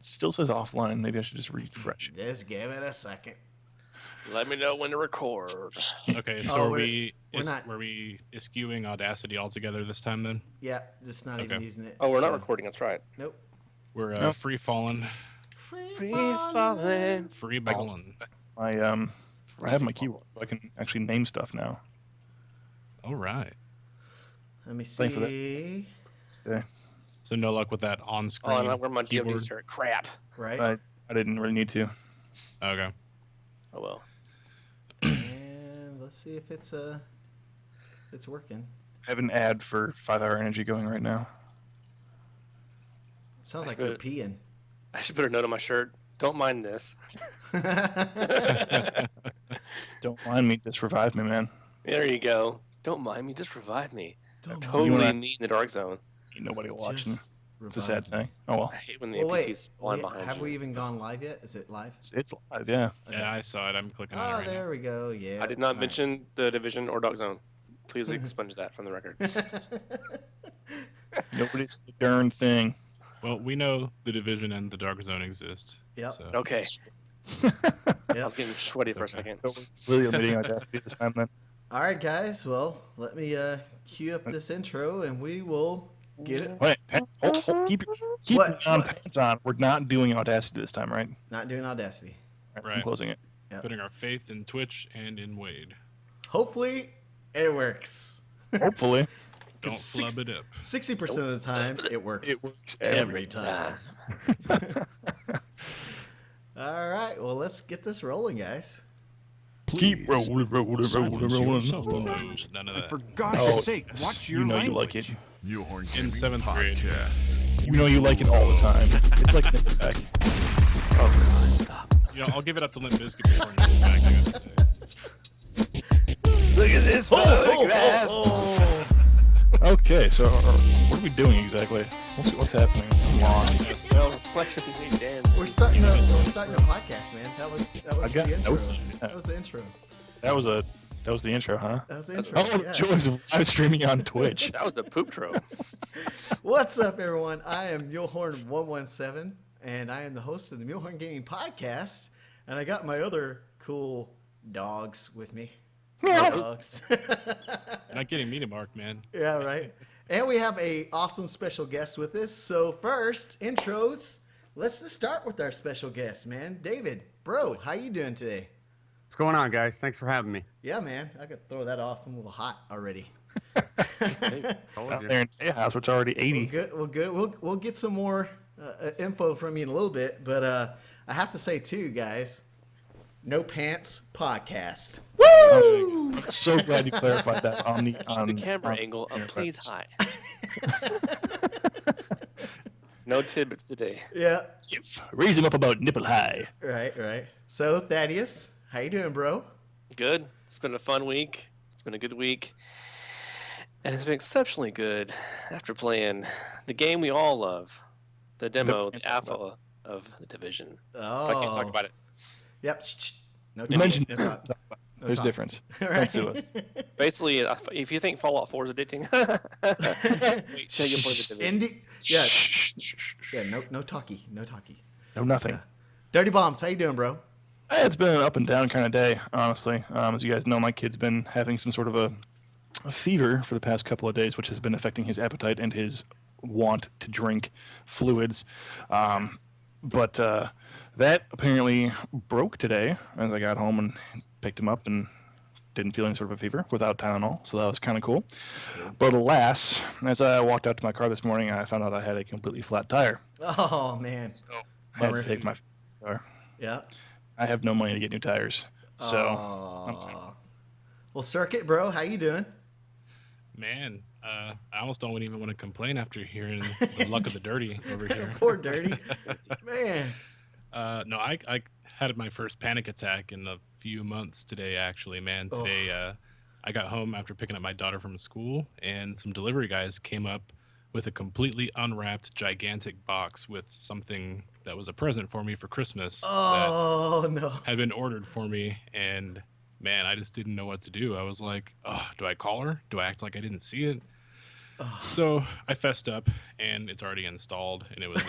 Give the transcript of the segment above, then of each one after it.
still says offline. Maybe I should just refresh. Just give it a second. Let me know when to record. Okay, so are we eschewing Audacity altogether this time then? Yeah, just not even using it. Oh, we're not recording. That's right. Nope. We're free falling. Free falling. Free balling. I have my keyboard, so I can actually name stuff now. All right. Let me Thanks for see. Okay. So no luck with that on-screen Oh, and I wear my keyboard. DoD shirt. Crap. Right. I didn't really need to. Okay. Oh well. And let's see if it's working. I have an ad for 5 Hour Energy going right now. Sounds like we're peeing. I should put a note on my shirt. Don't mind this. Don't mind me, just revive me, man. There you go. Don't mind me. Just revive me. Don't Totally me in the dark zone. Ain't nobody watching. Just It's a sad thing. Oh well. I hate when the NPCs spawn behind have you. we even gone live yet? Is it live? It's live, yeah. Okay. Yeah, I saw it. I'm clicking on it Oh, right there we go. Yeah. I did not mention the Division or Dark Zone. Please expunge that from the record. Nobody's the darn thing. now. Well, we know the Division and the Dark Zone exist. Yep. So. Okay. I Yep. was getting sweaty for a second. So we're really omitting Audacity this time then. All right, guys. Well, let me cue up this intro, and we will get it. Wait, hold, keep What? your pants on. We're not doing Audacity this time, right? Not doing Audacity. I'm Right. closing it. Yep. Putting our faith in Twitch and in Wade. Hopefully, it works. Hopefully. Don't flub it up. 60% of the time, it works. It works every time. All right. Well, let's get this rolling, guys. Keep rolling. Yourself the nose. None of that. For God's Oh, sake, yes. watch your You know you language. like it. Mule-horn In Gaming 7th grade. Podcast. You know you like it all the time. It's like Nickelback. Oh, God, stop. You know, I'll give it up to Limp Bizkit before Nickelback, I gotta say. Look at this photograph. Okay, so what are we doing exactly? What's happening? I'm lost. Well, reflection we dance. We're starting a podcast, man. That was I've got the intro. notes. That was the intro. That was the intro, huh? That was the intro. Oh, yeah. joys of live streaming on Twitch. That was a poop trope. What's up, everyone? I am Mulehorn117, and I am the host of the Mulehorn Gaming Podcast. And I got my other cool dogs with me. Dogs. Not getting me to mark, man. Yeah, right. And we have a awesome special guest with us. So first, intros. Let's just start with our special guest, man. David, bro, how you doing today? What's going on, guys? Thanks for having me. Yeah, man. I could throw that off. I'm a little hot already. Out there in Tejas, which already 80. Good. Well, good. We'll get some more info from you in a little bit, but I have to say too, guys, No Pants Podcast. Woo! I'm so glad you clarified that on the Camera angle of please high. No tidbits today. Yeah. Raise him up about nipple high. Right. So Thaddeus, how you doing, bro? Good. It's been a fun week. It's been a good week. And it's been exceptionally good after playing the game we all love. The demo, the alpha of the Division. Oh. I can't talk about it. Yep. Shh. No You talk. mentioned No talk. No there's talk. difference. Right. Don't sue us. Basically, if you think Fallout 4 is addicting, wait till you play the Division. Indy. Yeah. Shh, shh, shh, shh. Yeah. No talkie. No talkie. No, nothing. Dirty Bombs, how you doing, bro? It's been an up and down kind of day, honestly. As you guys know, my kid's been having some sort of a fever for the past couple of days, which has been affecting his appetite and his want to drink fluids. But that apparently broke today as I got home and picked him up and didn't feel any sort of a fever without Tylenol, so that was kind of cool. But alas, as I walked out to my car this morning, I found out I had a completely flat tire. Oh man. So I had to take my car. Yeah. I have no money to get new tires. So Aw. Well, Circuit, bro, how you doing? Man, I almost don't even want to complain after hearing the luck of the dirty over here. Poor Dirty. Man. No, I had my first panic attack in a few months today, actually, man. Today, I got home after picking up my daughter from school, and some delivery guys came up with a completely unwrapped, gigantic box with something that was a present for me for Christmas Oh no. that had been ordered for me, and man, I just didn't know what to do. I was like, oh, do I call her? Do I act like I didn't see it? So I fessed up, and it's already installed, and it was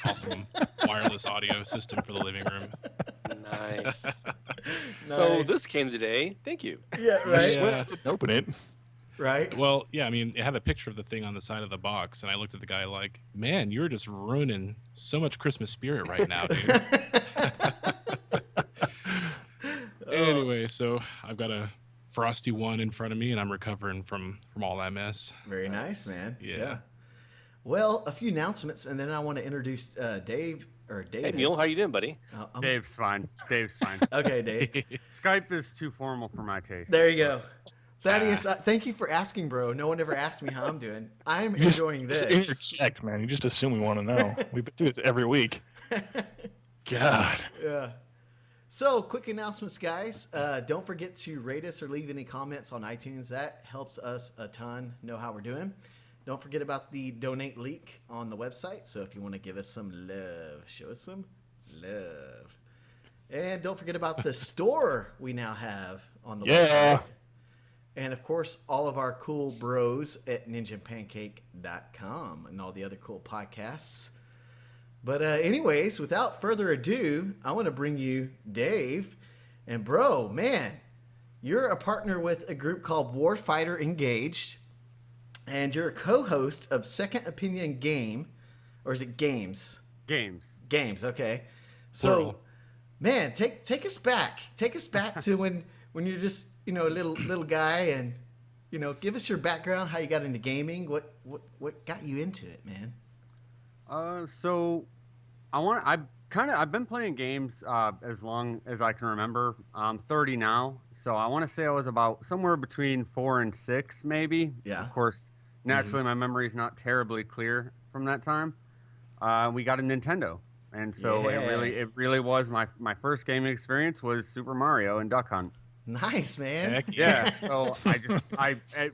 awesome wireless audio system for the living room. Nice. So Nice. this came today. Thank you. Yeah, I right. swear I didn't open it. Right. Well, yeah, I mean, it had a picture of the thing on the side of the box, and I looked at the guy like, man, you're just ruining so much Christmas spirit right now, dude. Anyway, so I've got a frosty one in front of me, and I'm recovering from all that mess. Very nice, man. Yeah. Well, a few announcements, and then I want to introduce Dave or Hey, David. Neil, how you doing, buddy? Dave's fine. Dave's fine. Okay, Dave. Skype is too formal for my taste. There you go. Thaddeus, thank you for asking, bro. No one ever asked me how I'm doing. I'm enjoying this. Just interject, man. You just assume we want to know. We do this every week. God. Yeah. So, quick announcements, guys. Don't forget to rate us or leave any comments on iTunes. That helps us a ton know how we're doing. Don't forget about the donate link on the website. So, if you want to give us some love, show us some love. And don't forget about the store we now have on the website. And, of course, all of our cool bros at ninjapancake.com and all the other cool podcasts. But anyways, without further ado, I want to bring you Dave. And bro, man, you're a partner with a group called Warfighter Engaged. And you're a co-host of Second Opinion Game. Or is it Games? Games. Games, okay. So, Plural. man, take us back. Take us back to when you're just, a little guy, and, give us your background, how you got into gaming. What got you into it, man? So I've been playing games as long as I can remember. I'm 30 now, so I want to say I was about somewhere between 4 and 6, maybe. Yeah. Of course, naturally, my memory is not terribly clear from that time. We got a Nintendo, and so Yeah. it really was my first gaming experience was Super Mario and Duck Hunt. Nice, man. Heck Yeah, so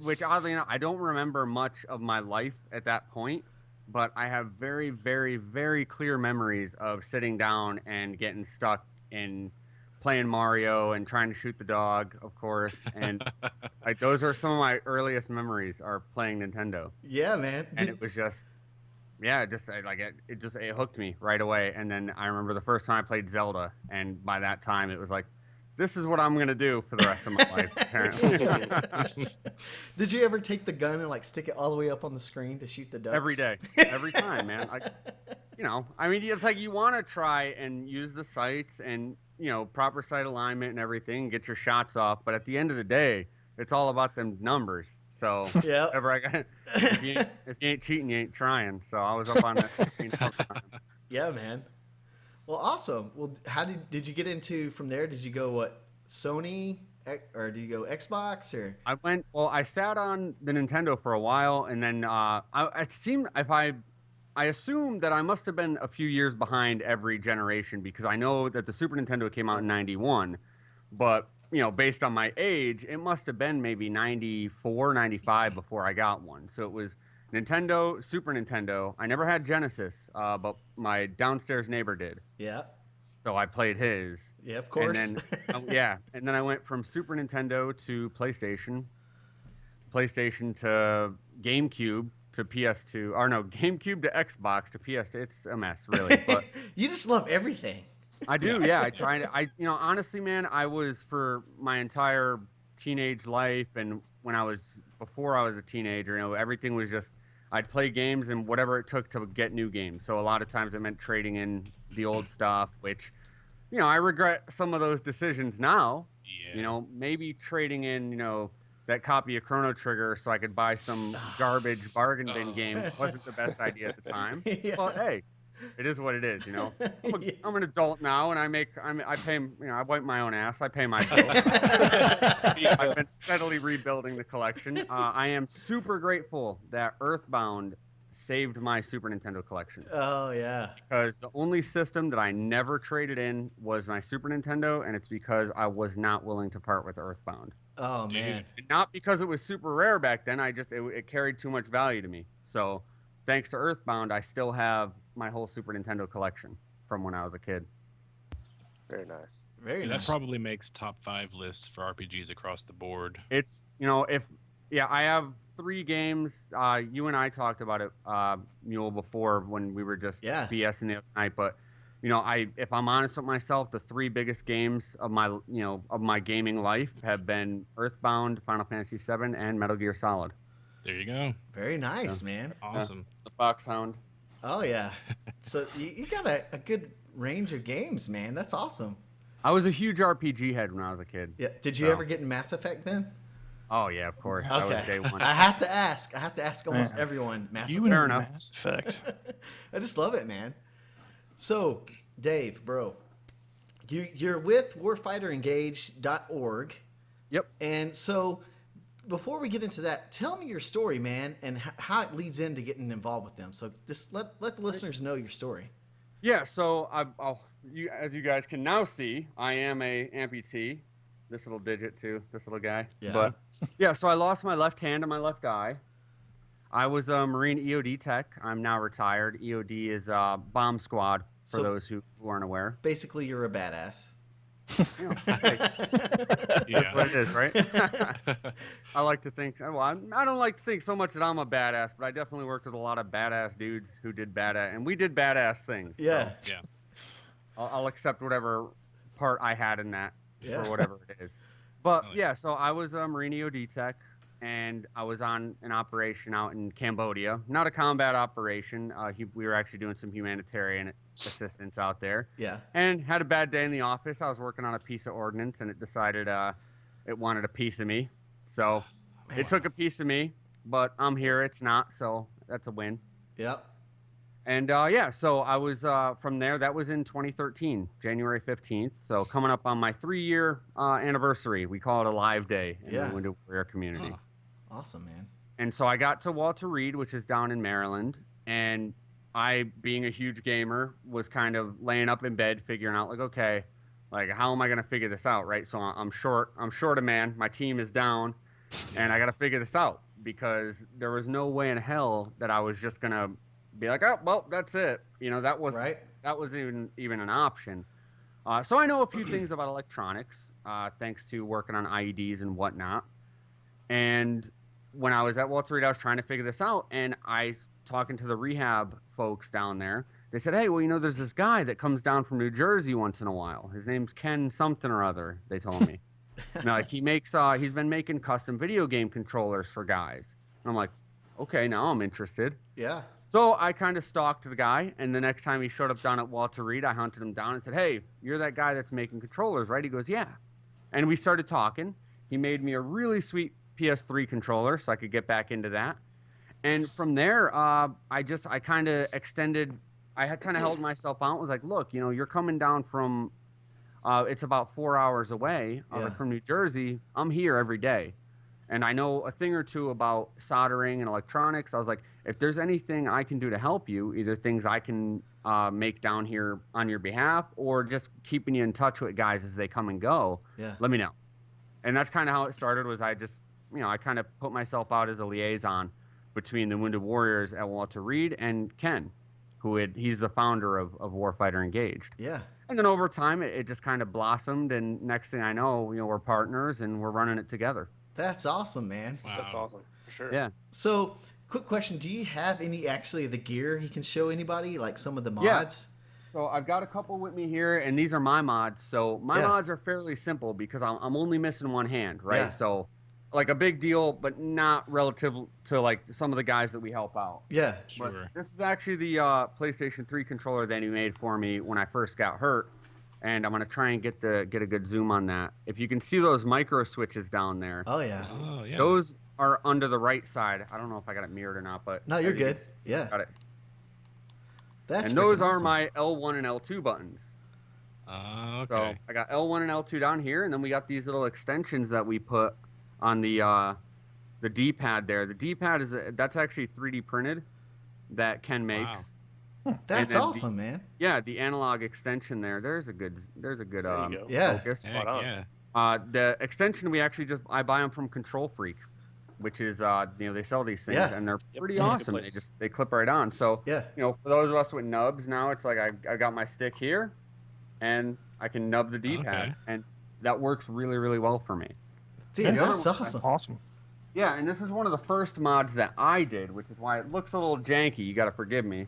which oddly enough, I don't remember much of my life at that point, but I have very, very, very clear memories of sitting down and getting stuck in playing Mario and trying to shoot the dog, of course, and those are some of my earliest memories are playing Nintendo, Yeah, man. and it was just. Yeah, it hooked me right away. And then I remember the first time I played Zelda, and by that time it was like, this is what I'm gonna do for the rest of my life. Apparently, Did you ever take the gun and stick it all the way up on the screen to shoot the ducks? every day, every time, man. It's like you want to try and use the sights and proper sight alignment and everything, get your shots off. But at the end of the day, it's all about them numbers. So Yeah. if you ain't cheating, you ain't trying. So I was up on that screen all the time. Yeah, man. Well, awesome. Well, how did you get into from there? Did you go Sony or did you go Xbox or? I sat on the Nintendo for a while, and then I assumed that I must have been a few years behind every generation because I know that the Super Nintendo came out in 91, but based on my age, it must have been maybe 94, 95 before I got one. So it was Nintendo, Super Nintendo. I never had Genesis, but my downstairs neighbor did. Yeah. So I played his. Yeah, of course. And then, and then I went from Super Nintendo to PlayStation to GameCube to PS2. Or no, GameCube to Xbox to PS2. It's a mess, really. But You just love everything. I do, yeah. Honestly, man, I was for my entire teenage life and before I was a teenager, everything was just, I'd play games and whatever it took to get new games. So a lot of times it meant trading in the old stuff, which, I regret some of those decisions now. Yeah. Maybe trading in, that copy of Chrono Trigger so I could buy some garbage bargain bin game wasn't the best idea at the time. Yeah. But hey, it is what it is, I'm an adult now, and I pay, I wipe my own ass. I pay my bills. I've been steadily rebuilding the collection. I am super grateful that Earthbound saved my Super Nintendo collection Oh, yeah. because the only system that I never traded in was my Super Nintendo, and it's because I was not willing to part with Earthbound. Oh, man. And not because it was super rare back then. It carried too much value to me. So thanks to Earthbound, I still have my whole Super Nintendo collection from when I was a kid. Very nice. Very Yeah, nice. that probably makes top 5 lists for RPGs across the board. It's, I have three games. You and I talked about it, Mule, before when we were just BSing the other night. But if I'm honest with myself, the three biggest games of my gaming life have been Earthbound, Final Fantasy VII, and Metal Gear Solid. There you go. Very nice, man. Awesome. The Foxhound. Oh yeah. So you got a good range of games, man. That's awesome. I was a huge RPG head when I was a kid. Yeah. Did you ever get in Mass Effect then? Oh yeah, of course. Okay. That was day one. I have to ask almost everyone. Mass You Effect. and Mass Effect. I just love it, man. So, Dave, bro, you're with warfighterengaged.org. Yep. And so, before we get into that, tell me your story, man, and how it leads into getting involved with them. So, just let the listeners know your story. Yeah. So, as you guys can now see, I am a amputee. This little digit too. This little guy. Yeah. But yeah. So I lost my left hand and my left eye. I was a Marine EOD tech. I'm now retired. EOD is bomb squad for those who aren't aware. Basically, you're a badass. That's what it is, right? I like to think. Well, I don't like to think so much that I'm a badass, but I definitely worked with a lot of badass dudes who did badass, and we did badass things. Yeah. So I'll accept whatever part I had in that for whatever it is. But so I was a Marine EOD tech, and I was on an operation out in Cambodia. Not a combat operation. We were actually doing some humanitarian assistance out there. Yeah. And had a bad day in the office. I was working on a piece of ordnance, and it decided it wanted a piece of me. So it took a piece of me, but I'm here. It's not, so that's a win. Yep. And so I was from there. That was in 2013, January 15th. So coming up on my 3-year anniversary. We call it a live day in the Wounded Warrior community. Oh. Awesome, man. And so I got to Walter Reed, which is down in Maryland. And I, being a huge gamer, was kind of laying up in bed figuring out, like, okay, like, how am I going to figure this out, right? So I'm short a man. My team is down. And I got to figure this out because there was no way in hell that I was just going to be like, oh, well, that's it. That wasn't even an option. So I know a few things about electronics, thanks to working on IEDs and whatnot. And when I was at Walter Reed, I was trying to figure this out, and talking to the rehab folks down there, they said, hey, well, there's this guy that comes down from New Jersey once in a while. His name's Ken something or other, they told me. Now, like, he's been making custom video game controllers for guys. And I'm like, okay, now I'm interested. Yeah. So I kind of stalked the guy, and the next time he showed up down at Walter Reed, I hunted him down and said, hey, you're that guy that's making controllers, right? He goes, yeah. And we started talking. He made me a really sweet PS3 controller so I could get back into that. And from there, I kind of extended. I had kind of held myself out. Was like, look, you're coming down from, it's about 4 hours away from New Jersey. I'm here every day. And I know a thing or two about soldering and electronics. I was like, if there's anything I can do to help you, either things I can make down here on your behalf or just keeping you in touch with guys as they come and go, let me know. And that's kind of how it started was I just, I kind of put myself out as a liaison between the Wounded Warriors at Walter Reed and Ken, he's the founder of Warfighter Engaged. Yeah. And then over time, it just kind of blossomed. And next thing I know, we're partners and we're running it together. That's awesome, man. Wow. That's awesome. For sure. Yeah. So, quick question. Do you have any actually the gear you can show anybody, like some of the mods? So I've got a couple with me here, and these are my mods. So my mods are fairly simple because I'm only missing one hand, right? Yeah. So like a big deal, but not relative to like some of the guys that we help out. Yeah. Sure. But this is actually the PlayStation 3 controller that he made for me when I first got hurt. And I'm going to try and get a good zoom on that. If you can see those micro switches down there. Oh, yeah. Oh, yeah. Those are under the right side. I don't know if I got it mirrored or not, but... No, you're good. Yeah. Got it. That's and those freaking are awesome. my L1 and L2 buttons. Okay. So I got L1 and L2 down here, and then we got these little extensions that we put on the D-pad there. The D-pad that's actually 3D printed that Ken makes. Wow. That's awesome, man. Yeah, the analog extension there. There's a good There you go. Yeah. focus. Heck, on. yeah. The extension we actually I buy them from Control Freak, which is they sell these things and they're pretty Good awesome. place. They clip right on. So Yeah. for those of us with nubs now, it's like I got my stick here, and I can nub the D-pad, Okay. and that works really really well for me. Dude, And the that's other one- awesome. Awesome. Yeah, and this is one of the first mods that I did, which is why it looks a little janky. You got to forgive me.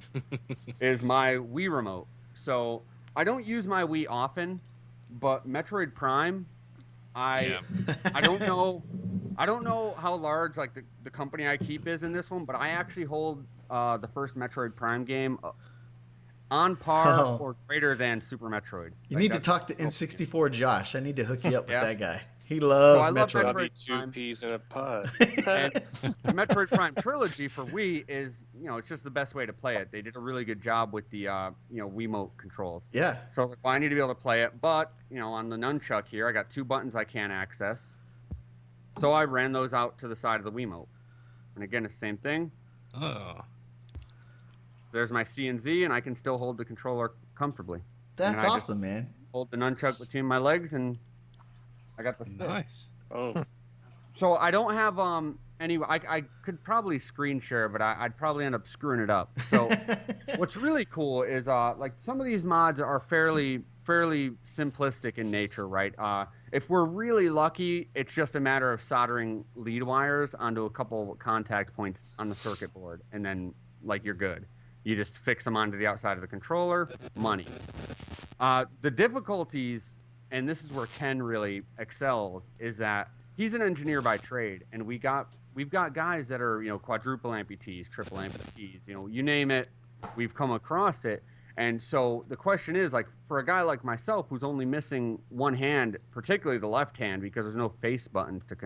Is my Wii remote. So I don't use my Wii often, but Metroid Prime, I I don't know. I don't know how large like the company I keep is in this one, but I actually hold the first Metroid Prime game on par Oh. or greater than Super Metroid. You Like, need to that's- talk to N64 Josh. I need to hook you up with Yeah. that guy. He So loves I love Metroid. Probably Metroid two Prime. peas in a pod. And the Metroid Prime trilogy for Wii is, it's just the best way to play it. They did a really good job with the, Wiimote controls. Yeah. So I was like, well, I need to be able to play it. But, on the nunchuck here, I got 2 buttons I can't access. So I ran those out to the side of the Wiimote. And again, it's the same thing. Oh. There's my C and Z, and I can still hold the controller comfortably. That's And I just awesome, man. hold the nunchuck between my legs, and I got the stick. Nice. Oh, So I don't have any. I could probably screen share, but I'd probably end up screwing it up. So what's really cool is like some of these mods are fairly simplistic in nature, right? If we're really lucky, it's just a matter of soldering lead wires onto a couple contact points on the circuit board, and then like you're good. You just fix them onto the outside of the controller. Money. The difficulties, and this is where Ken really excels, is that he's an engineer by trade, and we've got guys that are quadruple amputees, triple amputees, you name it, we've come across it. And so the question is, like, for a guy like myself who's only missing one hand, particularly the left hand, because there's no face buttons to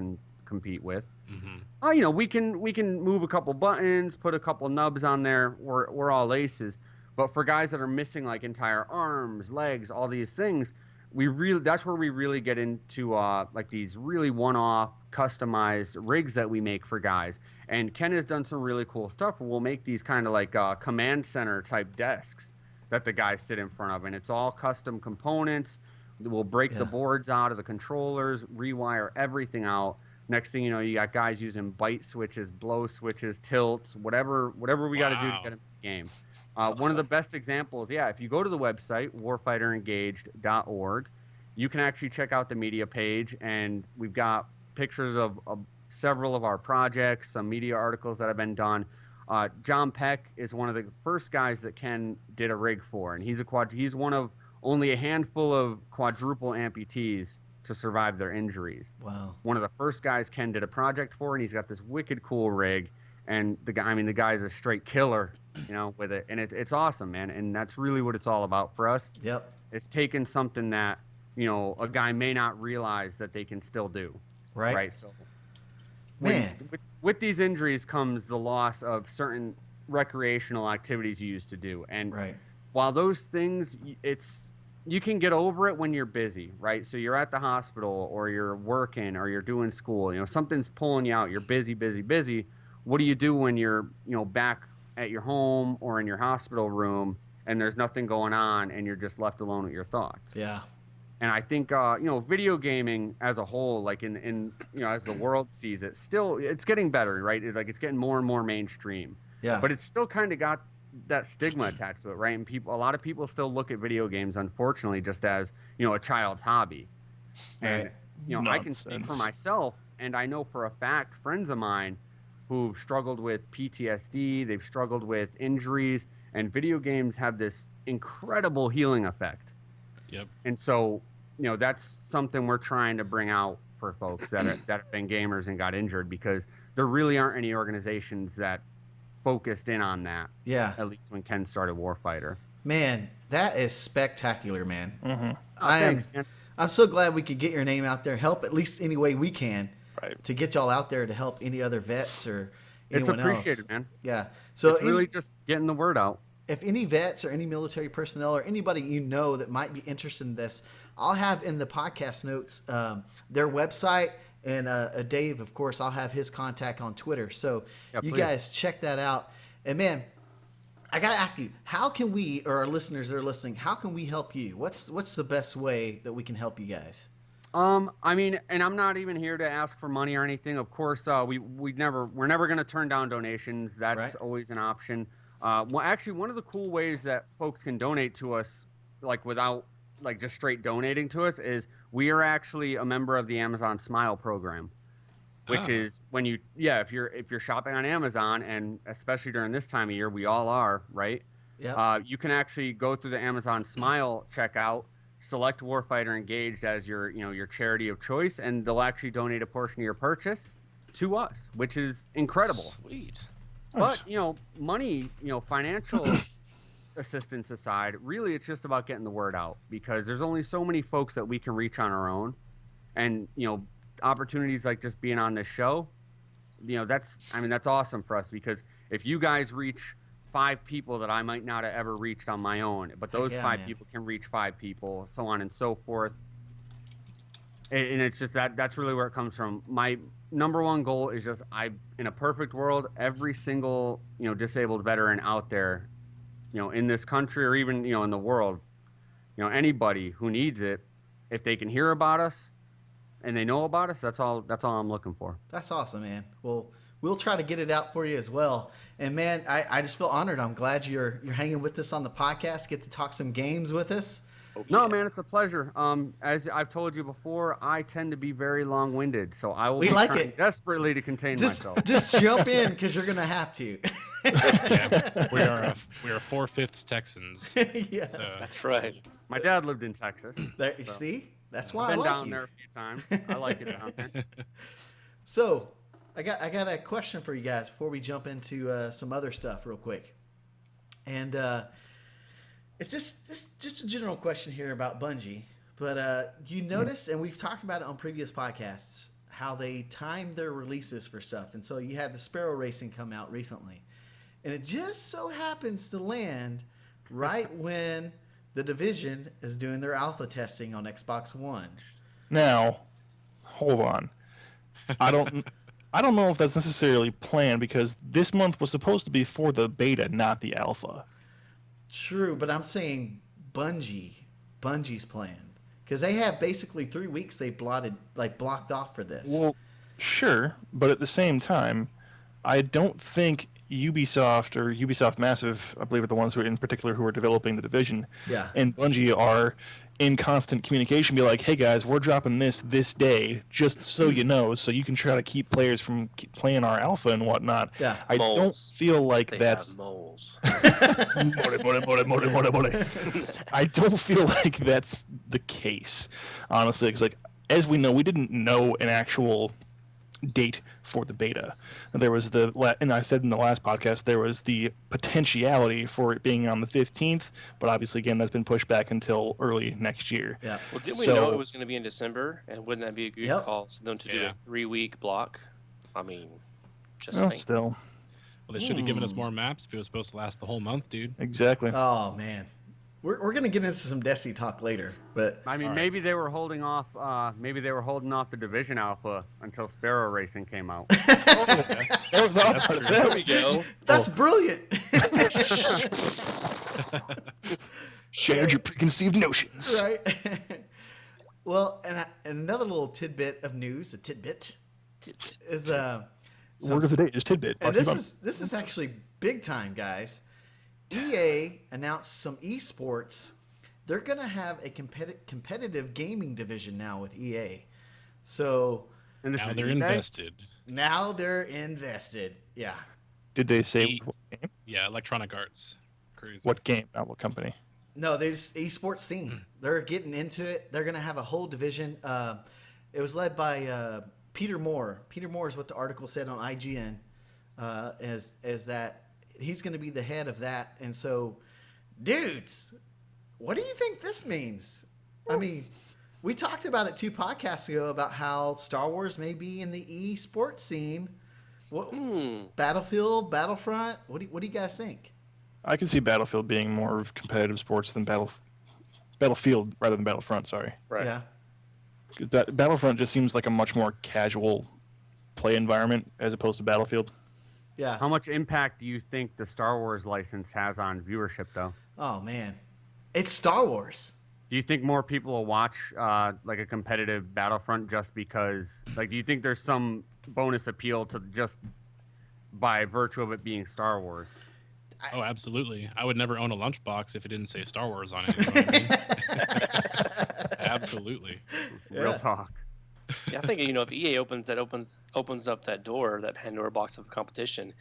compete with. Mm-hmm. We can move a couple buttons, put a couple nubs on there. We're all aces. But for guys that are missing like entire arms, legs, all these things, that's where we really get into like these really one-off customized rigs that we make for guys. And Ken has done some really cool stuff. We'll make these kind of like command center type desks that the guys sit in front of, and it's all custom components. We'll break the boards out of the controllers, rewire everything out. Next thing you know, you got guys using bite switches, blow switches, tilts, whatever we got to do to get them in the game. One of the best examples, if you go to the website, warfighterengaged.org, you can actually check out the media page, and we've got pictures of several of our projects, some media articles that have been done. John Peck is one of the first guys that Ken did a rig for, and he's one of only a handful of quadruple amputees to survive their injuries. Wow. One of the first guys Ken did a project for, and he's got this wicked cool rig. And the guy's a straight killer, with it. And it's awesome, man. And that's really what it's all about for us. Yep. It's taking something that, a guy may not realize that they can still do. Right. Right. So, Man. with these injuries comes the loss of certain recreational activities you used to do. And while those things, you can get over it when you're busy, right? So you're at the hospital, or you're working, or you're doing school. Something's pulling you out. You're busy. What do you do when you're, back at your home or in your hospital room and there's nothing going on and you're just left alone with your thoughts? Yeah. And I think, video gaming as a whole, like in as the world sees it, it's getting better, right? It's getting more and more mainstream. Yeah. But it's still kind of got that stigma attached to it, right? And a lot of people still look at video games, unfortunately, just as, a child's hobby. And, I can speak for myself, and I know for a fact friends of mine who've struggled with PTSD, they've struggled with injuries, and video games have this incredible healing effect. Yep. And so, that's something we're trying to bring out for folks that have been gamers and got injured, because there really aren't any organizations that focused in on that. Yeah. At least when Ken started Warfighter. Man, that is spectacular, man. Mm-hmm. Thanks, man. I'm so glad we could get your name out there, help at least any way we can. right. To get y'all out there to help any other vets or anyone It's appreciated, else. man. Yeah. So It's really just getting the word out. if any vets or any military personnel or anybody that might be interested in this, I'll have in the podcast notes their website, and Dave, of course, I'll have his contact on Twitter. So you please. guys check that out. And man, I got to ask you, how can we, or our listeners that are listening, how can we help you? What's the best way that we can help you guys? I mean, and I'm not even here to ask for money or anything. Of course, we're never going to turn down donations. That's always an option. Well, actually, one of the cool ways that folks can donate to us, like without like just straight donating to us, is we are actually a member of the Amazon Smile program. which is when you if you're shopping on Amazon, and especially during this time of year, we all are, right? Yeah. You can actually go through the Amazon Smile checkout, select Warfighter Engaged as your charity of choice, and they'll actually donate a portion of your purchase to us, which is incredible. Sweet. But money, financial assistance aside, really it's just about getting the word out, because there's only so many folks that we can reach on our own, and opportunities like just being on this show, that's awesome for us, because if you guys reach 5 people that I might not have ever reached on my own, but those 5 people can reach 5 people, so on and so forth. And it's just that's really where it comes from. My number one goal is just, in a perfect world, every single disabled veteran out there, in this country, or even in the world, anybody who needs it, if they can hear about us and they know about us, that's all I'm looking for. That's awesome, man. Well, we'll try to get it out for you as well. And man, I just feel honored. I'm glad you're hanging with us on the podcast. Get to talk some games with us. No, man, it's a pleasure. As I've told you before, I tend to be very long-winded, so I will be trying desperately to contain myself. Just jump in, because you're gonna have to. We are 4/5 Texans. Yeah, so. That's right. My dad lived in Texas. See, that's why I've been I like down you. there a few times. I like it down there. So, I got a question for you guys before we jump into some other stuff real quick, and it's just a general question here about Bungie. But you notice, and we've talked about it on previous podcasts, how they time their releases for stuff. And so you had the Sparrow Racing come out recently, and it just so happens to land right when the Division is doing their alpha testing on Xbox One. Now, hold on. I don't know if that's necessarily planned, because this month was supposed to be for the beta, not the alpha. True, but I'm saying Bungie's plan, because they have basically 3 weeks they blocked off for this. Well, sure, but at the same time, I don't think Ubisoft or Ubisoft Massive, I believe, are the ones who are in particular who are developing the Division. Yeah. And Bungie are in constant communication, be like, hey guys, we're dropping this day, just so you know, so you can try to keep players from playing our alpha and whatnot. Yeah. I don't feel like that's moles. I don't feel like that's the case, honestly, because as we know, we didn't know an actual date for the beta. There was and I said in the last podcast, there was the potentiality for it being on the 15th, but obviously, again, that's been pushed back until early next year. Yeah. Well, didn't we know it was going to be in December? And wouldn't that be a good call for them to do a 3-week block? I mean, still. Well, they should have given us more maps if it was supposed to last the whole month, dude. Exactly. Oh man, we're gonna get into some Destiny talk later, but I mean, maybe they were holding off. Maybe they were holding off the Division Alpha until Sparrow Racing came out. There we go. That's brilliant. Shared your preconceived notions. Right. Well, and another little tidbit of news, is Word of the day is tidbit. and this is actually big time, guys. EA announced some esports. They're gonna have a competitive gaming division now with EA. So Now they're invested. Now they're invested. Yeah. Did they say what game? Yeah, Electronic Arts. Crazy. What game? Not what company? No, there's esports team. They're getting into it. They're gonna have a whole division. It was led by Peter Moore. Peter Moore is what the article said on IGN. As that he's going to be the head of that. And so, dudes, what do you think this means? I mean, we talked about it 2 podcasts ago about how Star Wars may be in the esports scene. What, Battlefield, Battlefront? What do you guys think? I can see Battlefield being more of competitive sports than Battlefield rather than Battlefront. Sorry. Right. Yeah. Battlefront just seems like a much more casual play environment as opposed to Battlefield. Yeah. How much impact do you think the Star Wars license has on viewership, though? Oh man, it's Star Wars. Do you think more people will watch like a competitive Battlefront just because? Like, do you think there's some bonus appeal to just by virtue of it being Star Wars? Oh, absolutely. I would never own a lunchbox if it didn't say Star Wars on it. You know what I mean? Absolutely. Real talk. Yeah, I think if EA opens up that door, that Pandora box of competition,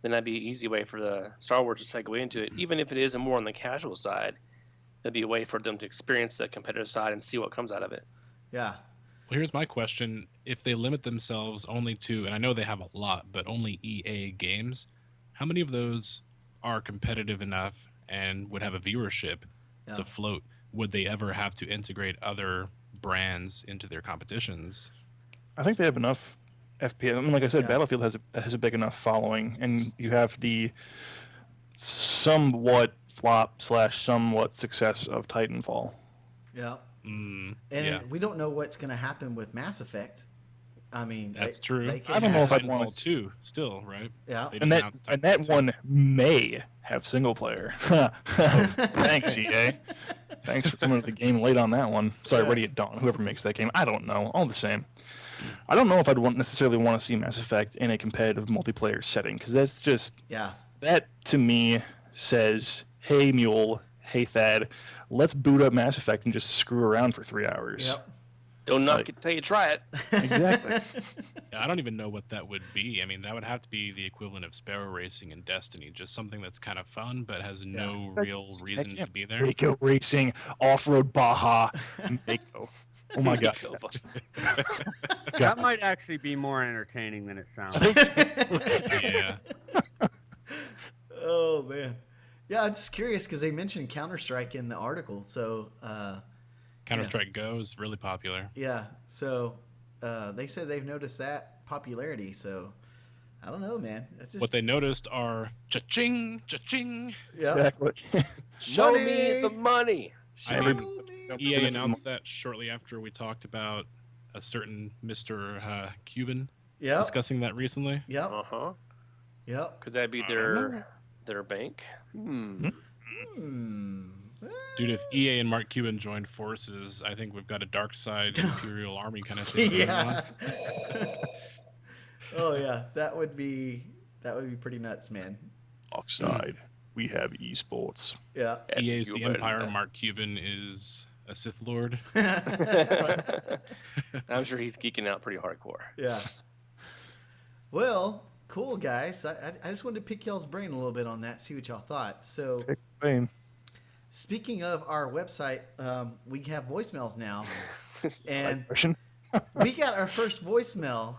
then that'd be an easy way for the Star Wars to segue into it. Even if it is more on the casual side, it'd be a way for them to experience the competitive side and see what comes out of it. Yeah. Well, here's my question. If they limit themselves only to, and I know they have a lot, but only EA games, how many of those are competitive enough and would have a viewership to float? Would they ever have to integrate other brands into their competitions? I think they have enough FPS. I mean, like I said, Battlefield has a big enough following, and you have the somewhat flop / somewhat success of Titanfall. Yeah. And we don't know what's going to happen with Mass Effect. I mean, that's true. I don't know if I'd want to. Titanfall 2 still, right? Yeah. And that one may have single player. Thanks, EA. Thanks for coming to the game late on that one. Sorry, Ready at Dawn. Whoever makes that game, I don't know. All the same. I don't know if I'd necessarily want to see Mass Effect in a competitive multiplayer setting, because that's just that to me says, "Hey Mule, hey Thad, let's boot up Mass Effect and just screw around for 3 hours." Yep. Don't knock it till you try it. Exactly. I don't even know what that would be. I mean, that would have to be the equivalent of Sparrow Racing in Destiny, just something that's kind of fun but has no real reason to be there. Mako Racing, Off-Road Baja, Mako. Oh my God. That might actually be more entertaining than it sounds. Yeah. Oh man. Yeah, I'm just curious because they mentioned Counter-Strike in the article. So Counter-Strike Go is really popular. yeah. So they said they've noticed that popularity. So I don't know, man. It's just What they noticed are cha-ching, cha-ching. Exactly. Show me the money. EA announced that shortly after we talked about a certain Mr. Cuban discussing that recently. Yep. Uh-huh. Yep. Could that be their bank? Dude, if EA and Mark Cuban joined forces, I think we've got a dark side Imperial Army kind of thing going on. Oh yeah, that would be pretty nuts, man. Dark side. We have esports. Yeah. EA is the Empire, Mark Cuban is a Sith Lord. I'm sure he's geeking out pretty hardcore. Yeah. Well, cool guys. I just wanted to pick y'all's brain a little bit on that, see what y'all thought. So, speaking of our website, we have voicemails now, and we got our first voicemail,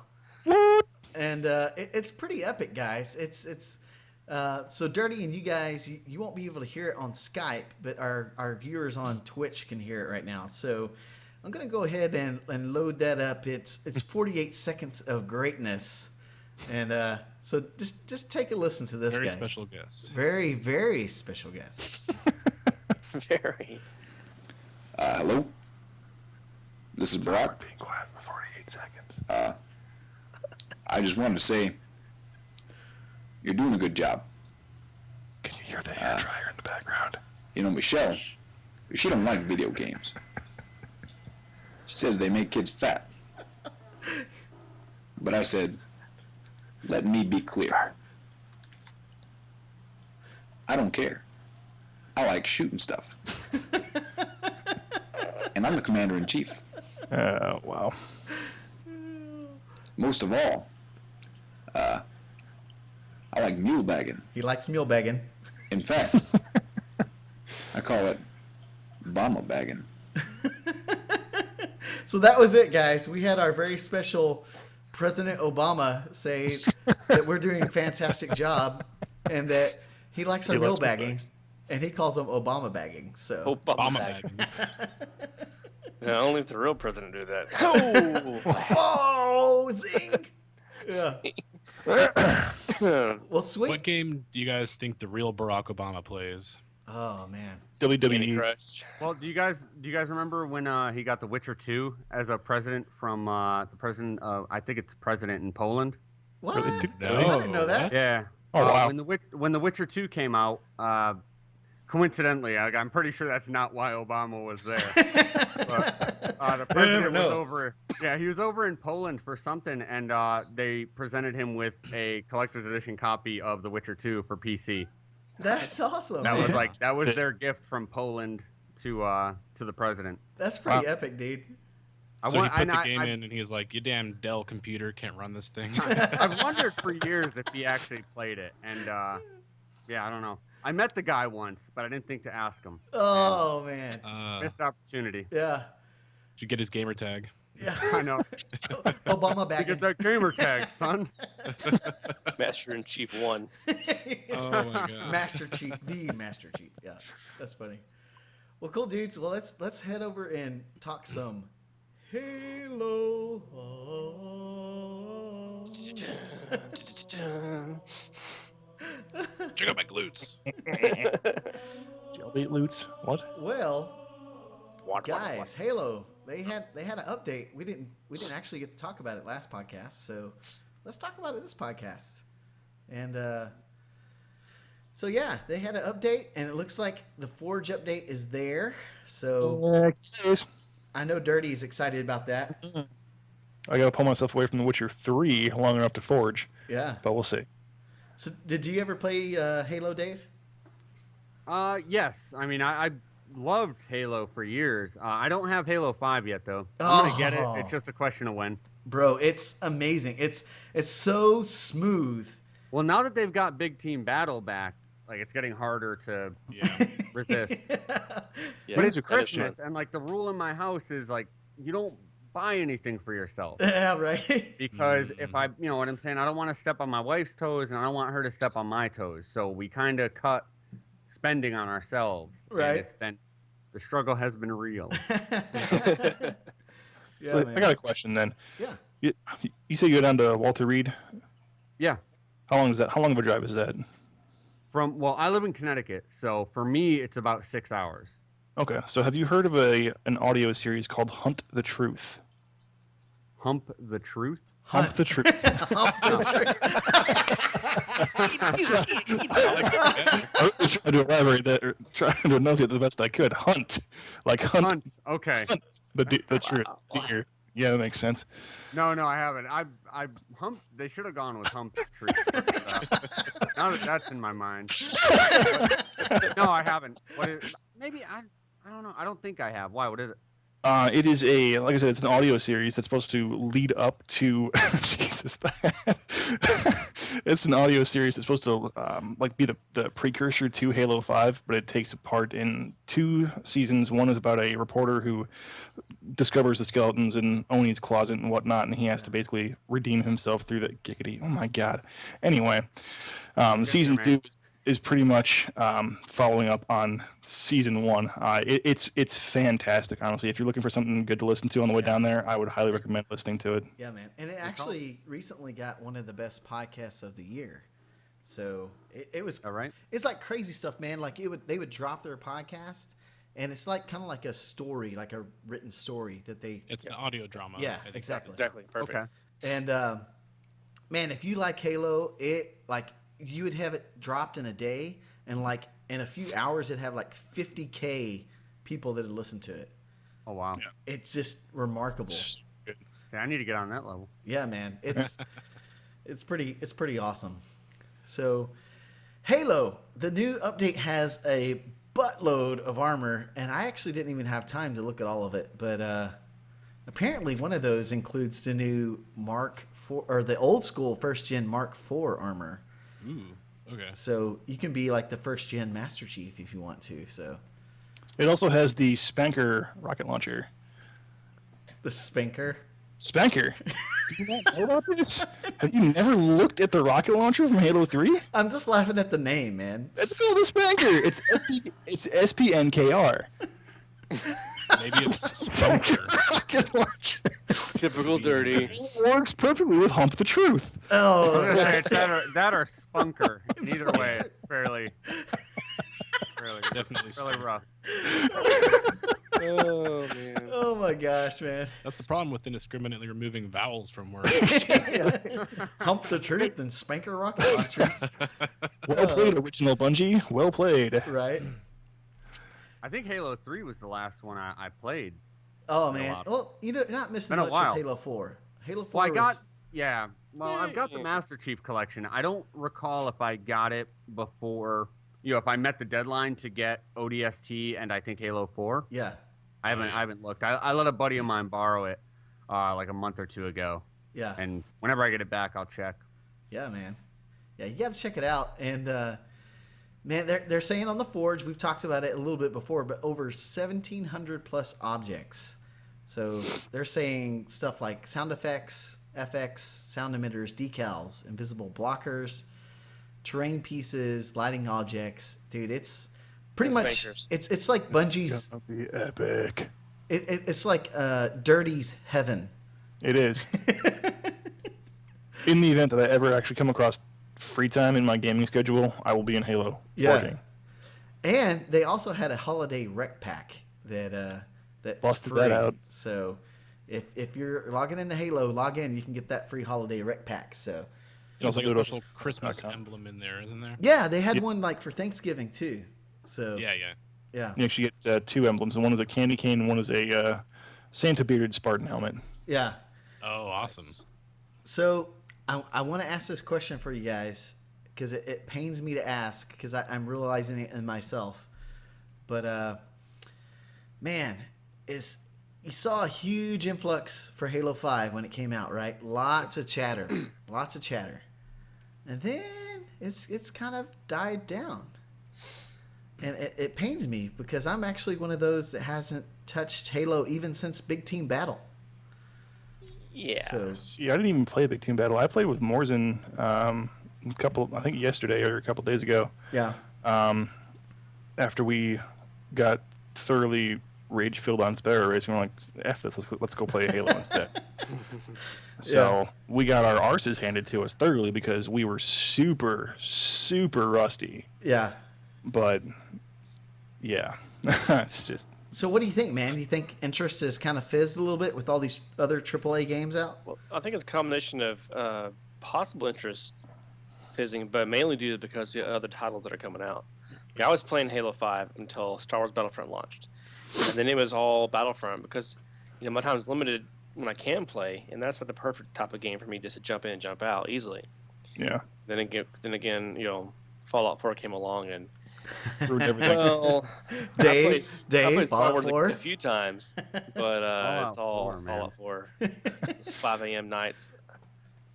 and it's pretty epic, guys. It's so Dirty, and you guys, you won't be able to hear it on Skype, but our viewers on Twitch can hear it right now. So I'm gonna go ahead and load that up. It's 48 seconds of greatness, and so just take a listen to this. Very guys. special guest. Very, very special guest. Very. Hello. This is Brock. Being quiet for 48 seconds. I just wanted to say you're doing a good job. Can you hear the hair dryer in the background? You know, Michelle, she don't like video games. She says they make kids fat. But I said, let me be clear. I don't care. I like shooting stuff. And I'm the commander-in-chief. Wow. Most of all, I like mule bagging. He likes mule bagging. In fact, I call it bomba bagging. So that was it, guys. We had our very special President Obama say that we're doing a fantastic job and that he likes our mule bagging, and he calls them Obama bagging. So Obama bagging. Yeah, only if the real president do that. Oh, zing! Yeah. Well, sweet. What game do you guys think the real Barack Obama plays? Oh man. WWE. Crush. Well, do you guys remember when he got The Witcher 2 as a president from the president of, I think it's president in Poland? What? No. I didn't know that. Yeah. Oh, wow. When The Witcher 2 came out, coincidentally, I'm pretty sure that's not why Obama was there. But, the president was over. Yeah, he was over in Poland for something, and they presented him with a collector's edition copy of The Witcher 2 for PC. That's awesome. That was their gift from Poland to the president. That's pretty epic, dude. So he put the game in, and he's like, "You damn Dell computer can't run this thing." I've wondered for years if he actually played it, and yeah, I don't know. I met the guy once, but I didn't think to ask him. Oh man. Missed opportunity. Yeah. Did you get his gamer tag? Yeah. I know. Obama back. Get that gamer tag, son. Master in Chief 1. Oh my god. Master Chief, the Master Chief. Yeah, that's funny. Well, cool, dudes. Well, let's head over and talk some Halo. Check out my glutes. Jailbait loots. What? Well, guys, Halo. They had an update. We didn't actually get to talk about it last podcast, so let's talk about it this podcast. And so yeah, they had an update, and it looks like the Forge update is there. So I know Dirty's excited about that. I gotta pull myself away from The Witcher 3 long enough to Forge. Yeah. But we'll see. So did you ever play Halo, Dave? Yes. I mean, I loved Halo for years. I don't have Halo 5 yet, though. I'm gonna get it. It's just a question of when. Bro, it's amazing. It's so smooth. Well, now that they've got Big Team Battle back, like it's getting harder to resist. Yeah, But it's that is Christmas, true. and like the rule in my house is like you don't buy anything for yourself. Yeah, right. Because if I, you know what I'm saying, I don't want to step on my wife's toes, and I don't want her to step on my toes. So we kind of cut spending on ourselves. Right. And it's been, the struggle has been real. So I got a question then. Yeah. You say you go down to Walter Reed. Yeah. How long is that? How long of a drive is that? Well, I live in Connecticut, so for me, it's about 6 hours. Okay. So have you heard of an audio series called Hunt the Truth? Hump the Truth? Hump the Truth. I was trying to elaborate that, or trying to enunciate the best I could. Hunt, like hunt. Okay. Hunt the truth. Deer. Yeah, that makes sense. No, I haven't. I hump. They should have gone with Hump the Truth. Now that that's in my mind. No, I haven't. What is? Maybe I don't know. I don't think I have. Why? What is it? It is like I said, it's an audio series that's supposed to lead up to Jesus. It's an audio series that's supposed to like be the precursor to Halo 5, but it takes part in 2 seasons. One is about a reporter who discovers the skeletons in Oni's closet and whatnot, and he has to basically redeem himself through the giggity. Oh my god. Anyway, season 2 is pretty much following up on season 1. It's fantastic, honestly. If you're looking for something good to listen to on the way down there, I would highly recommend listening to it. Yeah, man. And it actually recently got one of the best podcasts of the year. So it was All right. It's like crazy stuff, man. Like they would drop their podcast, and it's like kind of like a story, like a written story that they. It's an audio drama. Yeah, I think. exactly. Exactly. Perfect. Okay. And man, if you like Halo, you would have it dropped in a day, and like in a few hours, it'd have like 50K people that would listen to it. Oh wow. Yeah. It's just remarkable. See, I need to get on that level. Yeah, man. It's pretty awesome. So, Halo, the new update has a buttload of armor, and I actually didn't even have time to look at all of it, but apparently one of those includes the new Mark IV, or the old school first gen Mark IV armor. Ooh. Okay. So you can be like the first gen Master Chief if you want to. So It also has the Spanker rocket launcher. the Spanker. Spanker? Do you not know about this? Have you never looked at the rocket launcher from Halo 3? I'm just laughing at the name, man. It's called a Spanker. It's SPNKR. Maybe it's Spanker Spanker. rocket launcher. Typical Dirty. It works perfectly with Hump the Truth. Oh, It's that or Spunker. And either way, it's fairly Definitely fairly Spanker. rough. Oh man. oh my gosh, man. That's the problem with indiscriminately removing vowels from words. Hump the Truth and Spanker rocket launchers. Well played, original Bungie. Well played. Right? I think Halo 3 was the last one I played. Oh, Been a man. while. Well, you're not missing Been a much while. with Halo 4. Halo 4 Well, I got was... yeah. Well, I've got the Master Chief collection. I don't recall if I got it before, if I met the deadline to get ODST and I think Halo 4. Yeah. I haven't looked. I let a buddy of mine borrow it. like a month or two ago. Yeah. And whenever I get it back, I'll check. Yeah, man. Yeah, you got to check it out. And man, they're saying on the Forge, we've talked about it a little bit before, but over 1,700 plus objects. So they're saying stuff like sound effects, FX, sound emitters, decals, invisible blockers, terrain pieces, lighting objects. Dude, it's pretty much it's like Bungie's. It's gonna be epic. It's like Dirty's heaven. It is. In the event that I ever actually come across free time in my gaming schedule, I will be in Halo Forging. And they also had a holiday rec pack that busted that out. So if you're logging into Halo, log in. You can get that free holiday rec pack. So There's like a special Christmas emblem in there, isn't there? yeah, they had one like for Thanksgiving too. So Yeah. You actually get two emblems, and one is a candy cane, and one is a Santa bearded Spartan helmet. yeah. Oh, awesome. So I want to ask this question for you guys because it pains me to ask because I'm realizing it in myself. But man, you saw a huge influx for Halo 5 when it came out, right? Lots of chatter, and then it's kind of died down, and it pains me because I'm actually one of those that hasn't touched Halo even since Big Team Battle. Yeah. So, See, I didn't even play a big team battle. I played with Morzin I think yesterday or a couple days ago. yeah. After we got thoroughly rage-filled on Sparrow Race, we were like, F this, let's go play Halo instead. So we got our arses handed to us thoroughly because we were super, super rusty. Yeah. But, yeah, it's just... So what do you think, man? Do you think interest has kind of fizzed a little bit with all these other AAA games out? Well, I think it's a combination of possible interest fizzing, but mainly due to because the other titles that are coming out. Like, I was playing Halo 5 until Star Wars Battlefront launched, and then it was all Battlefront because my time is limited when I can play, and that's like the perfect type of game for me just to jump in and jump out easily. Yeah. Then again, Fallout 4 came along and. Ruined everything. Well, Dave, I played Star Fallout Wars 4? a few times, but it's all 4, man. Fallout 4. It's 5 a.m. nights.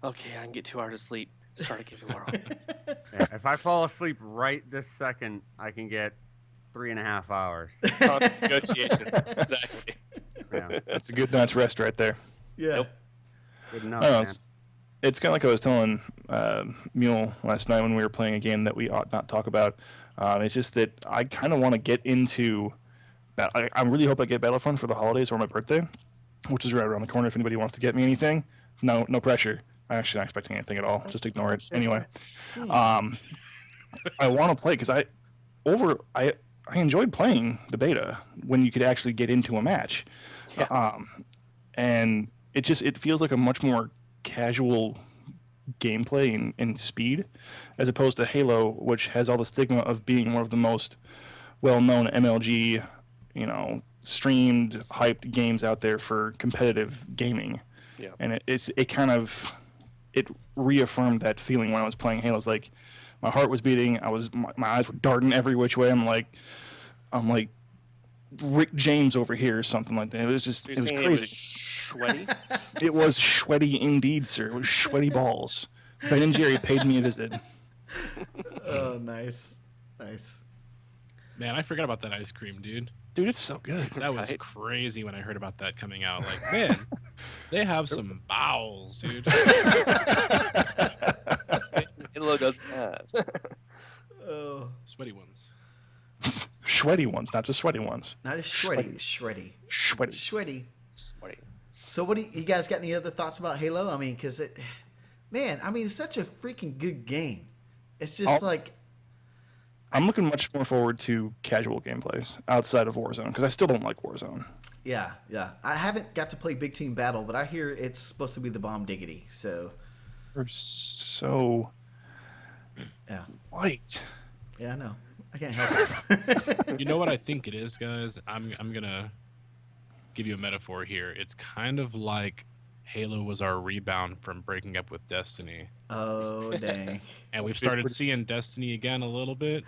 Okay, I can get 2 hours of sleep. Start again tomorrow. Yeah, if I fall asleep right this second, I can get 3.5 hours. Negotiation. Exactly. Yeah, That's a good night's rest right there. Yeah. Nope. good enough, I don't know, man. it's kind of like I was telling Mule last night when we were playing a game that we ought not talk about. It's just that I kind of want to get into that. I really hope I get Battlefront for the holidays or my birthday, which is right around the corner. If anybody wants to get me anything, no pressure. I'm actually not expecting anything at all. Just ignore it. Anyway, I want to play because I enjoyed playing the beta when you could actually get into a match, and it feels like a much more casual gameplay and speed as opposed to Halo, which has all the stigma of being one of the most well-known MLG, streamed, hyped games out there for competitive gaming. Yeah. And it reaffirmed that feeling when I was playing Halo. It's like my heart was beating, my eyes were darting every which way. I'm like Rick James over here or something like that. It was just, it was crazy. It was sweaty. It was sweaty indeed, sir. It was sweaty balls. Ben and Jerry paid me a visit. Oh, nice. Man, I forgot about that ice cream, dude. Dude, it's so good. That was crazy when I heard about that coming out. Like, man, they have some bowels, dude. Halo does have. Oh, Sweaty ones. Sweaty ones, not just sweaty ones. not just shreddy. Sweaty. Sweaty. Sweaty. So what do you guys got any other thoughts about Halo? I mean, because it's such a freaking good game. It's just I'm looking much more forward to casual gameplays outside of Warzone because I still don't like Warzone. yeah. I haven't got to play Big Team Battle, but I hear it's supposed to be the bomb diggity. So We're so yeah, white. I know. I can't help it. You know what I think it is, guys? I'm gonna give you a metaphor here. It's kind of like Halo was our rebound from breaking up with Destiny. Oh dang! And we've started seeing Destiny again a little bit.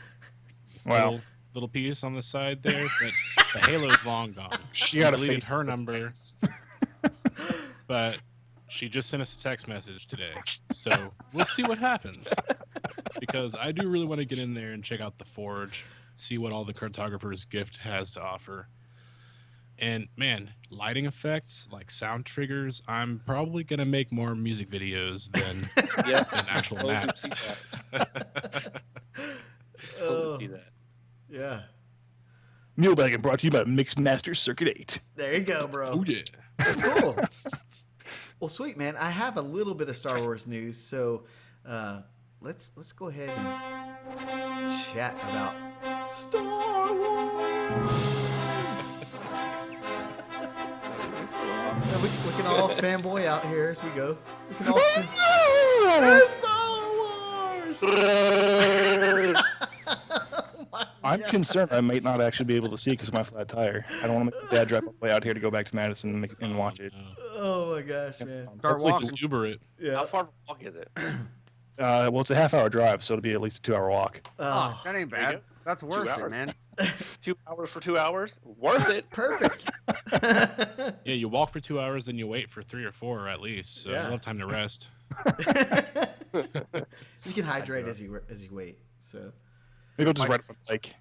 Wow. Little piece on the side there, but the Halo's long gone. She got a deleted face. her number. but she just sent us a text message today. So we'll see what happens. Because I do really want to get in there and check out the Forge, see what all the Cartographer's Gift has to offer. And man, lighting effects, like sound triggers, I'm probably going to make more music videos than actual maps. Totally see that. Yeah. Mulebagging brought to you by Mixmaster Circuit 8. There you go, bro. Oh, yeah. Cool. Well, sweet, man. I have a little bit of Star Wars news, so let's go ahead and chat about Star Wars. Yeah, we can all fanboy out here as we go. We can all Star Wars. I'm concerned I might not actually be able to see because of my flat tire. I don't want to make my dad drive all the way out here to go back to Madison and watch it. Oh my gosh, man. Start Hopefully walking. Uber it. Yeah. How far of a walk is it? Well, it's a half-hour drive, so it'll be at least a 2-hour walk. Oh, That ain't There you bad. go. That's worth it, hours. man. 2 hours for 2 hours? Worth it. perfect. Yeah, you walk for 2 hours, then you wait for 3 or 4 at least. So Yeah. you'll have time to rest. You can hydrate as you wait. So Maybe I'll just ride on a bike.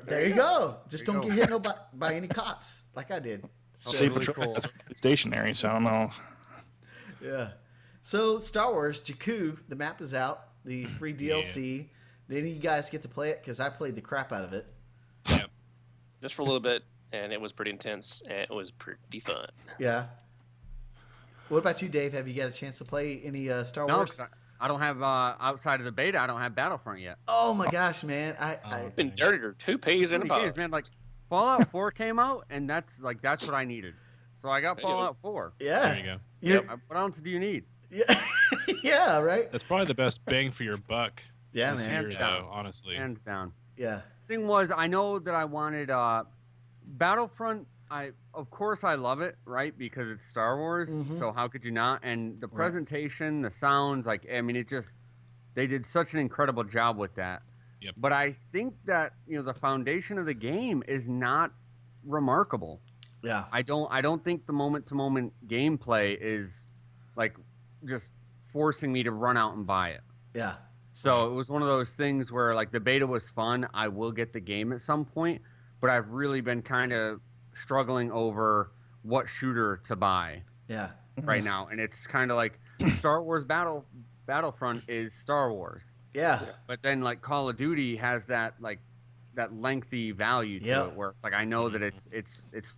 there you go. Just There don't you get hit by any cops like I did. I'll So, stay really patrol. cool. That's stationary, so I don't know. yeah. So Star Wars Jakku, the map is out. The free DLC. Did any of you guys get to play it? Because I played the crap out of it. Yep. Just for a little bit, and it was pretty intense, and it was pretty fun. Yeah. What about you, Dave? Have you got a chance to play any Star No, Wars? 'cause I don't have outside of the beta. I don't have Battlefront yet. Oh my gosh, man! It's been dirtier 2 pages in a Many box. games, man. Like Fallout 4 came out, and that's what I needed. So I got There you go. Fallout 4. yeah. There you go. You- What else do you need? Yeah. Yeah. Right. That's probably the best bang for your buck Yeah, this man. year, Hands down. though, honestly. Hands down. Yeah. Thing was, I know that I wanted Battlefront. Of course I love it, right? Because it's Star Wars. Mhm. So how could you not? And the presentation, the sounds, they did such an incredible job with that. Yep. But I think that the foundation of the game is not remarkable. Yeah. I don't think the moment to moment gameplay is like just forcing me to run out and buy it. Yeah. So it was one of those things where like the beta was fun. I will get the game at some point, but I've really been kind of struggling over what shooter to buy Yeah. right now. And it's kind of like Star Wars Battlefront is Star Wars. Yeah. But then like Call of Duty has that lengthy value to Yep. it where it's like I know that it's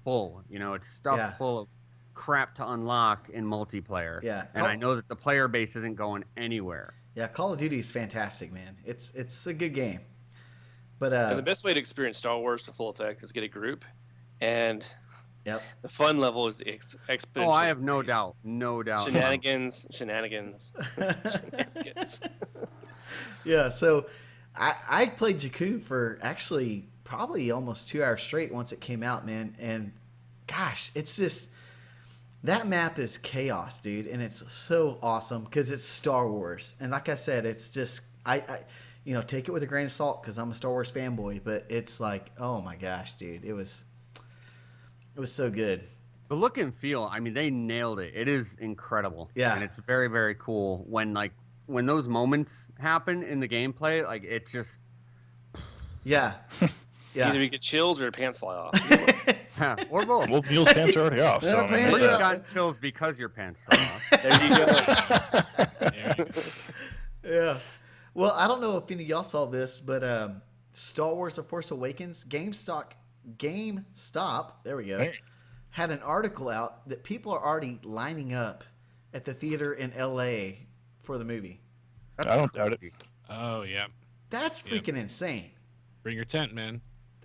full, it's stuffed Yeah. full of crap to unlock in multiplayer. Yeah. And I know that the player base isn't going anywhere. Yeah. Call of Duty is fantastic, man. It's a good game. But And the best way to experience Star Wars to full effect is get a group, and yep. the fun level is exponential. Oh, I have no doubt. No doubt. Shenanigans. Yeah, so I played Jakku for actually probably almost 2 hours straight once it came out, man. And gosh, it's just that map is chaos, dude, and it's so awesome because it's Star Wars. And like I said, it's just I take it with a grain of salt because I'm a Star Wars fanboy, but it's like, oh my gosh, dude, it was so good. The look and feel, I mean, they nailed it. It is incredible. Yeah. And it's very, very cool when those moments happen in the gameplay, like it just Yeah. Either Yeah. you get chills or your pants fly off. or both. Well, Neil's pants are already off. So, Yeah, I mean, pants it's, Or are you off. got chills because your pants fell off. There you go. There you go. Yeah. Well, I don't know if any of y'all saw this, but Star Wars: The Force Awakens, GameStop, there we go, Hey. had an article out that people are already lining up at the theater in LA for the movie. I don't doubt it. Oh, yeah. That's Yep. freaking insane. Bring your tent, man.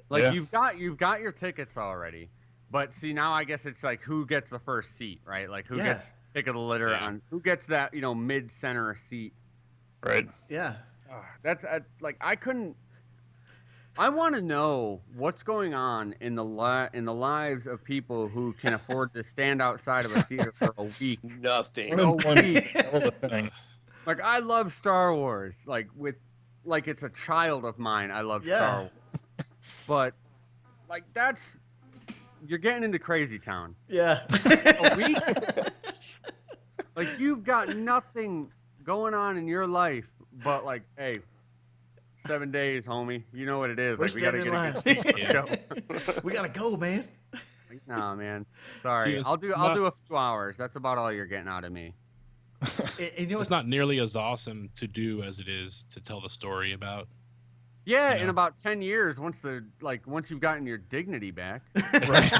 Like Yeah. you've got your tickets already. But see, now I guess it's like who gets the first seat, right? Like who Yeah. gets pick of the litter Yeah. on who gets that, mid-center seat. Right. Yeah. That's I want to know what's going on in the lives of people who can afford to stand outside of a theater for a week. Nothing. Unemployment is a hell of a thing. Like I love Star Wars, like it's a child of mine. I love Yeah. Star Wars, but like you're getting into crazy town. Yeah. A week? Like you've got nothing going on in your life, but like, hey, 7 days, homie. You know what it is. We're Like we gotta standing in get a good seat for the show. We gotta go, man. Like, nah, man. Sorry. it's I'll do not- a few hours. That's about all you're getting out of me. And you know It's not nearly as awesome to do as it is to tell the story about. Yeah, You in know. about 10 years, once you've gotten your dignity back. Right.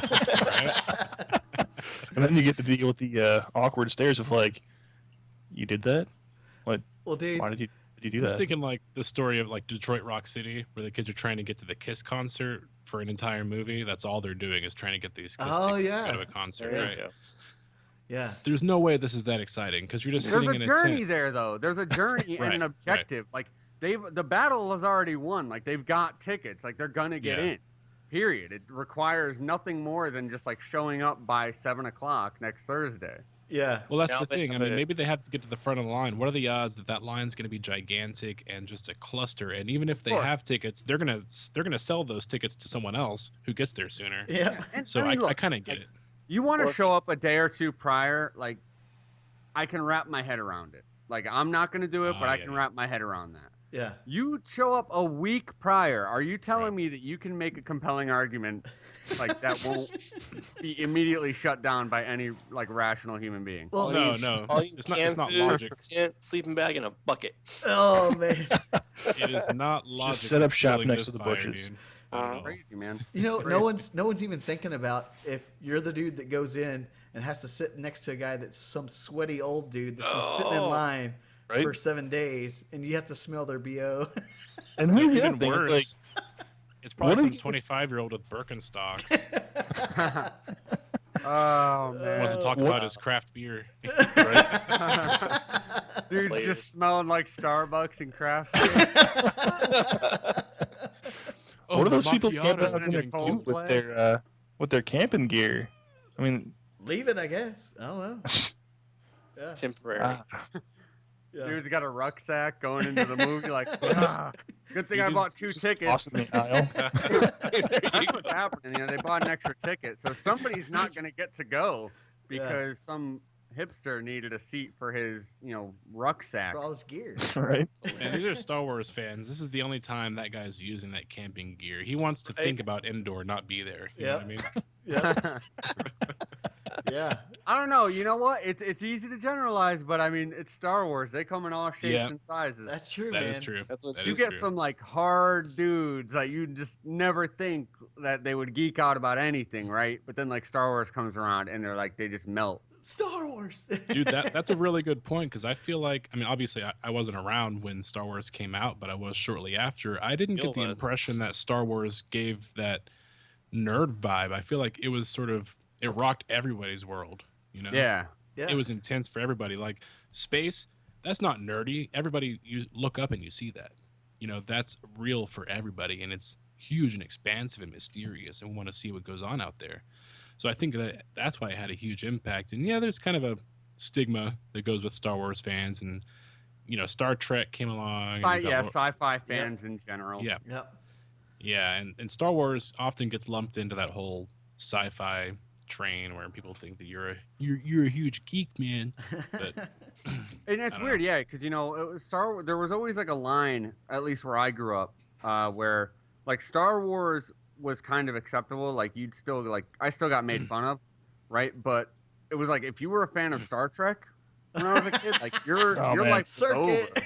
And then you get to deal with the awkward stares of like, you did that? What? Well, dude. Why did you do I was that? thinking like the story of like Detroit Rock City, where the kids are trying to get to the Kiss concert for an entire movie. That's all they're doing is trying to get these Kiss Oh, tickets to yeah. go to a concert. Yeah. Right? Yeah. There's no way this is that exciting because you're just There's sitting a in a journey tent. there, though. There's a journey Right, and an right. objective. Like the battle is already won. Like they've got tickets. Like they're gonna get Yeah. in. Period. It requires nothing more than just like showing up by 7:00 next Thursday. Yeah. Well, that's Now the they thing. I have mean, it. maybe they have to get to the front of the line. What are the odds that that line's going to be gigantic and just a cluster? And even if they course. have tickets, they're gonna sell those tickets to someone else who gets there sooner. Yeah. And So mean, I look, kind of get like, it. You want to Or- show up a day or two prior, like I can wrap my head around it. Like I'm not gonna do it, Oh, but I yeah, can yeah. wrap my head around that. Yeah. You show up a week prior. Are you telling Right. me that you can make a compelling argument like that won't be immediately shut down by any like rational human being? Well, No, Please, no, all you it's not- can it's not do, logic. tent, sleeping bag, in a bucket. Oh man. It is not logic. set up that's shop fueling next this to the fire, bushes. dude. I don't know. Crazy, man. You know, Crazy. no one's even thinking about if you're the dude that goes in and has to sit next to a guy that's some sweaty old dude that's been sitting in Oh. line Right? for 7 days, and you have to smell their bo. And here's the Even other thing. It's worse. like, It's probably What are some you- 25-year-old with Birkenstocks. Oh man, Wants to talk What- about his craft beer. right? dude's Players. just smelling like Starbucks and craft. Oh, What are those the people macchiato camping is out in their getting cold. cute Coldplay. with their camping gear? I mean, Leave it, I guess. I don't know. Yeah. Temporary. Yeah. Dude's got a rucksack going into the movie. Like, "Ah, good thing I bought 2 tickets. Awesome the aisle. That's what's happening. You know, they bought an extra ticket, so somebody's not going to get to go because some hipster needed a seat for his, rucksack. For all his gear. Right? Man, these are Star Wars fans. This is the only time that guy's using that camping gear. He wants to think about indoor, not be there. You know what I mean? Yeah. Yeah. I don't know. You know what? It's easy to generalize, but I mean, it's Star Wars. They come in all shapes Yeah. and sizes. That's true, That man. is true. That's what That You is get true. some like hard dudes like you just never think that they would geek out about anything, right? But then like Star Wars comes around and they're like they just melt. Star Wars. Dude, that's a really good point because I feel like, I mean, obviously I wasn't around when Star Wars came out, but I was shortly after. I didn't Bill get the was. impression that Star Wars gave that nerd vibe. I feel like it was sort of, it rocked everybody's world, you know? Yeah. Yeah. It was intense for everybody. Like space, that's not nerdy. Everybody, you look up and you see that. You know, that's real for everybody, and it's huge and expansive and mysterious, and we want to see what goes on out there. So I think that's why it had a huge impact. And yeah, there's kind of a stigma that goes with Star Wars fans, and Star Trek came along. and you got more- Sci-fi fans in general. yeah, Yep. yeah, and Star Wars often gets lumped into that whole sci-fi train where people think that you're a huge geek, man. But And it's don't weird, yeah, because it was there was always like a line, at least where I grew up, where like Star Wars was kind of acceptable. Like you'd still I still got made fun of, right? But it was like if you were a fan of Star Trek when I was a kid, like your Oh, man. life was over. Circuit.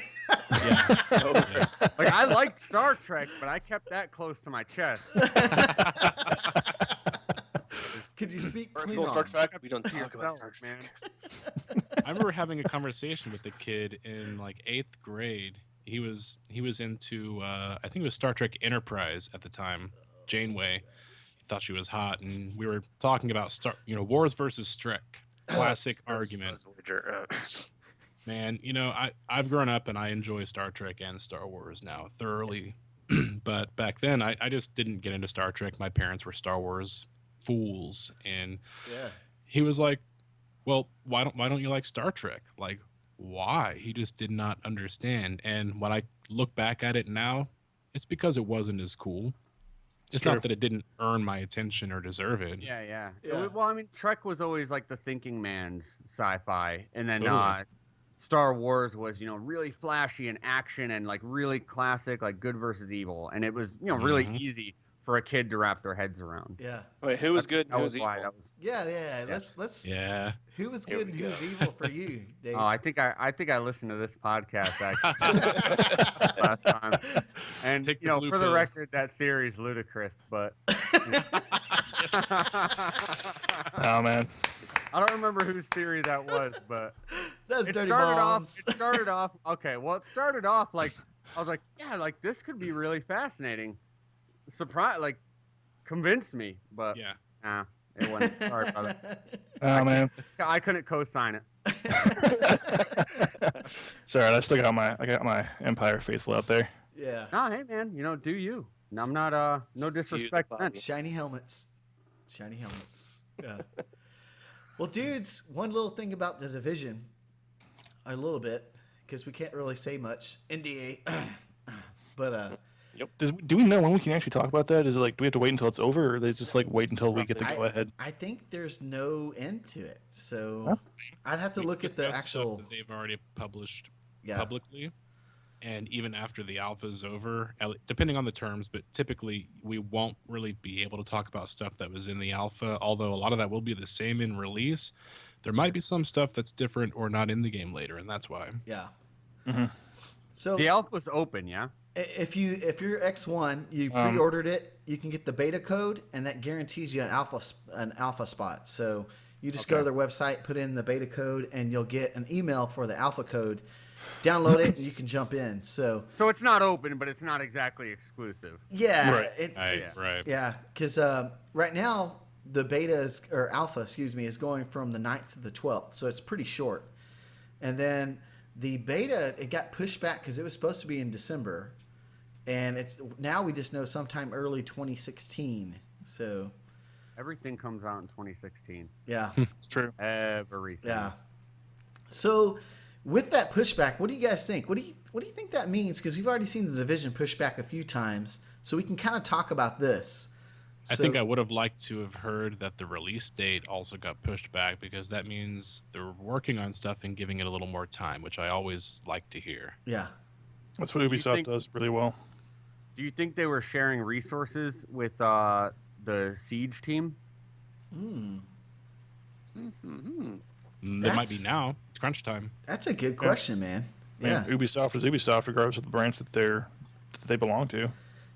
yeah, Like I liked Star Trek, but I kept that close to my chest. Could you speak People Star Klingon? Trek, we don't To talk about yourself, Star Trek. man. I remember having a conversation with a kid in like 8th grade. He was into I think it was Star Trek Enterprise at the time. Janeway, he thought she was hot, and we were talking about Wars versus Trek. Classic argument. Man, I've grown up and I enjoy Star Trek and Star Wars now thoroughly. But back then I just didn't get into Star Trek. My parents were Star Wars fools, and Yeah. he was like, well, why don't you like Star Trek? Like, why? He just did not understand. And when I look back at it now, it's because it wasn't as cool. It's true. not that it didn't earn my attention or deserve it. Yeah. Yeah. Well, I mean, Trek was always like the thinking man's sci-fi, and then Totally. Star Wars was, really flashy and action and like really classic, like good versus evil, and it was, really Mhm. easy for a kid to wrap their heads around. Yeah. Wait, who was good and That who was was why. evil? That was. Yeah. Let's. Yeah. Who was Here good we and who go. was evil for you, Dave? Oh, I think I listened to this podcast actually last time, and Take the blue for the pill. record, that theory is ludicrous, but Oh man. I don't remember whose theory that was, but That's it dirty started bombs. off. It started off. Okay, well, it started off like I was like, yeah, like this could be really fascinating. Surprise, like convinced me, but Yeah. nah, it wasn't. Sorry about it. Oh man. I couldn't co-sign it. Sorry, I still got my Empire faithful out there. Yeah. No, hey man, do you? And I'm not no disrespect meant. Shiny helmets. Shiny helmets. Yeah. Well, dudes, one little thing about the division, a little bit, because we can't really say much. NDA. But Do we know when we can actually talk about that? Is it like, do we have to wait until it's over, or they just like wait until we get the go ahead? I think there's no end to it. So That's I'd have to We look at the discussed stuff actual. that they've already published Yeah. publicly, and even after the alpha is over, depending on the terms, but typically we won't really be able to talk about stuff that was in the alpha, although a lot of that will be the same in release. There might be some stuff that's different or not in the game later, and that's why. Yeah. Mm-hmm. So The alpha's open, yeah. if you're X1, you pre-ordered it, you can get the beta code, and that guarantees you an alpha spot. So you just go to their website, put in the beta code, and you'll get an email for the alpha code. Download it, and you can jump in. So it's not open, but it's not exactly exclusive. yeah, Right. it's Right. yeah, because right now the beta or alpha, is going from the 9th to the 12th, so it's pretty short. And then the beta, it got pushed back because it was supposed to be in December, and it's now we just know sometime early 2016. So Everything comes out in 2016. yeah, It's true. Everything. yeah. So with that pushback, what do you guys think? What do you think that means? Because we've already seen the division push back a few times, so we can kind of talk about this. I think I would have liked to have heard that the release date also got pushed back, because that means they're working on stuff and giving it a little more time, which I always like to hear. Yeah. That's what Ubisoft think- does really well. Do you think they were sharing resources with the Siege team? They might be That's- now. It's crunch time. That's a good question, man. I mean, Yeah. Ubisoft is Ubisoft, regardless of the branch that they belong to.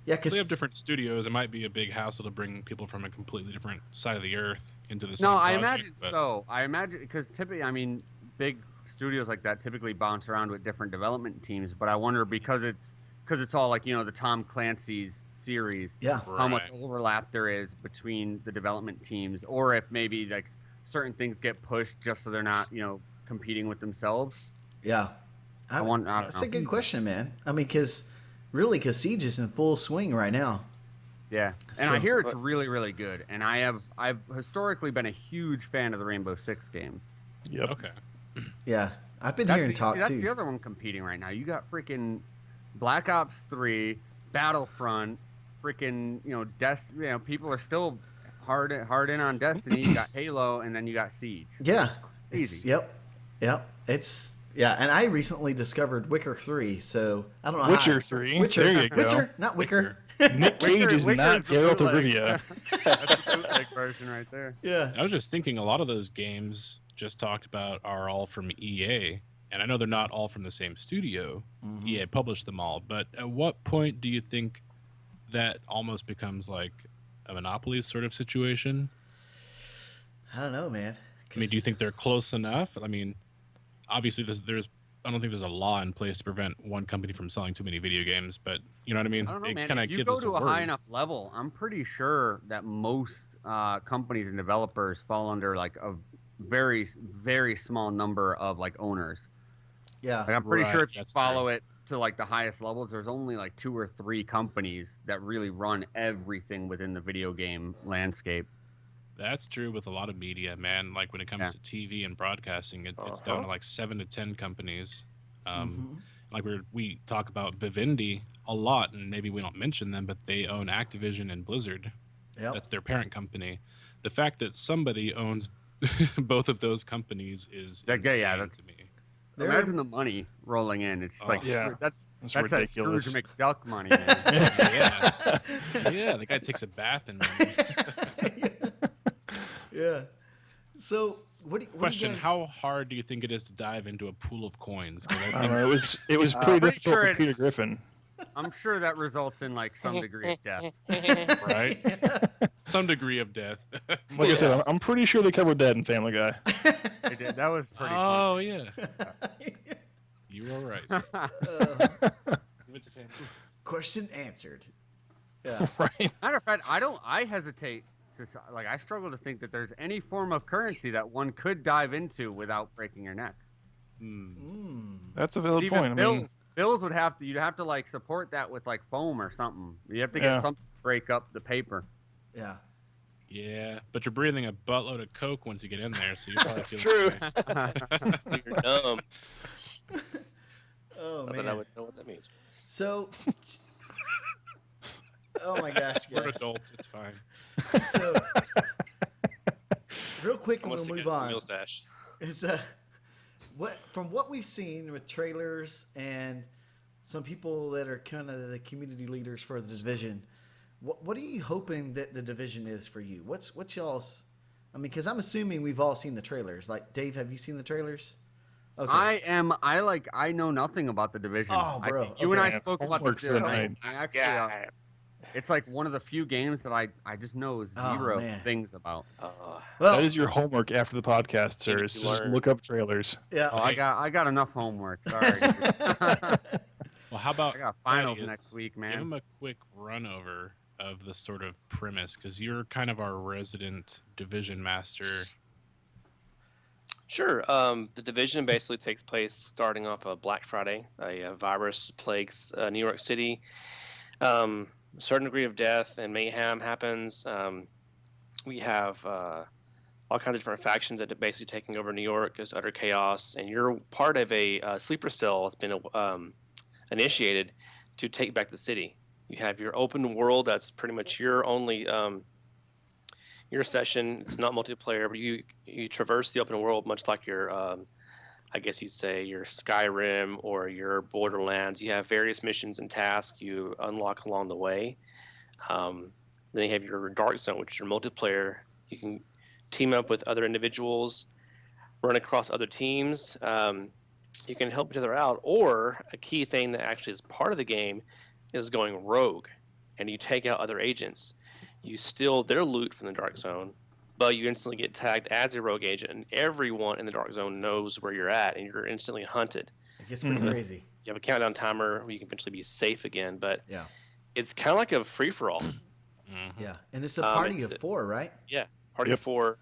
Yeah, They because have different studios. It might be a big hassle to bring people from a completely different side of the earth into the same No, I project, imagine but- so. I imagine because typically, I mean, big studios like that typically bounce around with different development teams. But I wonder because it's all like the Tom Clancy's series. yeah. How much Right. overlap there is between the development teams, or if maybe like certain things get pushed just so they're not competing with themselves. Yeah. I don't That's know. a good question, man. I mean, because Siege is in full swing right now. Yeah, and So- I hear it's really, really good. And I've historically been a huge fan of the Rainbow Six games. Yep. Okay. Yeah. I've been hearing talk that's too. the other one competing right now. You got freaking Black Ops 3, Battlefront, freaking people are still hard in on Destiny. You got Halo, and then you got Siege. Yeah. Easy. Yep. It's and I recently discovered Wicker 3, so I don't know Witcher how. 3. Witcher. There you go. Witcher, not Wicker. Nick Cage is Wicker not is the Geralt of bootleg. Rivia. That's the bootleg version right there. Yeah. I was just thinking a lot of those games just talked about are all from EA, and I know they're not all from the same studio. EA published them all, but at what point do you think that almost becomes like a Monopoly sort of situation? I don't know, man. I mean, do you think they're close enough? I mean, obviously there's I don't think there's a law in place to prevent one company from selling too many video games, but you know what I mean? I don't know, It man. kind of If you gives go us to a word. high enough level, I'm pretty sure that most companies and developers fall under like a very, very small number of like owners. Yeah. Like, I'm pretty Right, sure if you that's follow it to like the highest levels, there's only like 2 or 3 companies that really run everything within the video game landscape. That's true with a lot of media, man. Like when it comes Yeah. to TV and broadcasting, it's down to like 7 to 10 companies. like we talk about Vivendi a lot, and maybe we don't mention them, but they own Activision and Blizzard. Yep. That's their parent company. The fact that somebody owns both of those companies is insane to me. Imagine the money rolling in. It's just that's that ridiculous. Scrooge McDuck money, man. Yeah, the guy takes a bath in money. Yeah. So what do you Question: guys... How hard do you think it is to dive into a pool of coins? 'Cause I don't know, it was pretty difficult for Peter Griffin, I'm sure that results in like some degree of death. right? Some degree of death. like I said. I'm pretty sure they covered that in Family Guy. They did. That was pretty. Oh yeah, you are right. Question answered. Yeah. Right. Matter of fact, I hesitate to like. I struggle to think that there's any form of currency that one could dive into without breaking your neck. That's a valid Even point. I mean, bills would have to. You'd have to like support that with like foam or something. You have to get something to break up the paper. Yeah. Yeah, but you're breathing a buttload of coke once you get in there, so you probably feel True. okay. You're dumb. Oh Not man. that I would know what that means. So. Oh my gosh, guys. We're adults. It's fine. So, real quick, and Almost we'll a move good on. meal stash. Is from what we've seen with trailers and some people that are kind of the community leaders for the division, what are you hoping that the division is for you? What's y'all's? I mean, because I'm assuming we've all seen the trailers. Like Dave, have you seen the trailers? Okay. I know nothing about the division. Oh, bro. You and I Okay. spoke about Homework this for the the other night. night. I actually, it's like one of the few games that I just know zero man. things about. Well, that is your homework after the podcast, sir. need Is to to just learn. look up trailers. yeah. Oh, I got enough homework. Sorry. Well, how about I got finals Thaddeus, next week, Give man. him a quick run over of the sort of premise, because you're kind of our resident division master. Sure. The division basically takes place starting off of Black Friday. A virus plagues New York City. A certain degree of death and mayhem happens. We have all kinds of different factions that are basically taking over New York. There's utter chaos, and you're part of a sleeper cell that's been initiated to take back the city. You have your open world that's pretty much your only your session. It's not multiplayer, but you traverse the open world much like your I guess you'd say your Skyrim or your Borderlands. You have various missions and tasks you unlock along the way. Then you have your Dark Zone, which is your multiplayer. You can team up with other individuals, run across other teams. You can help each other out, or a key thing that actually is part of the game is going rogue, and you take out other agents. You steal their loot from the Dark Zone, but you instantly get tagged as a rogue agent, and everyone in the Dark Zone knows where you're at, and you're instantly hunted. It gets pretty crazy. You have a countdown timer where you can eventually be safe again, but Yeah. it's kind of like a free-for-all. Yeah. And it's a party it's of 4, right? Yeah, party of 4.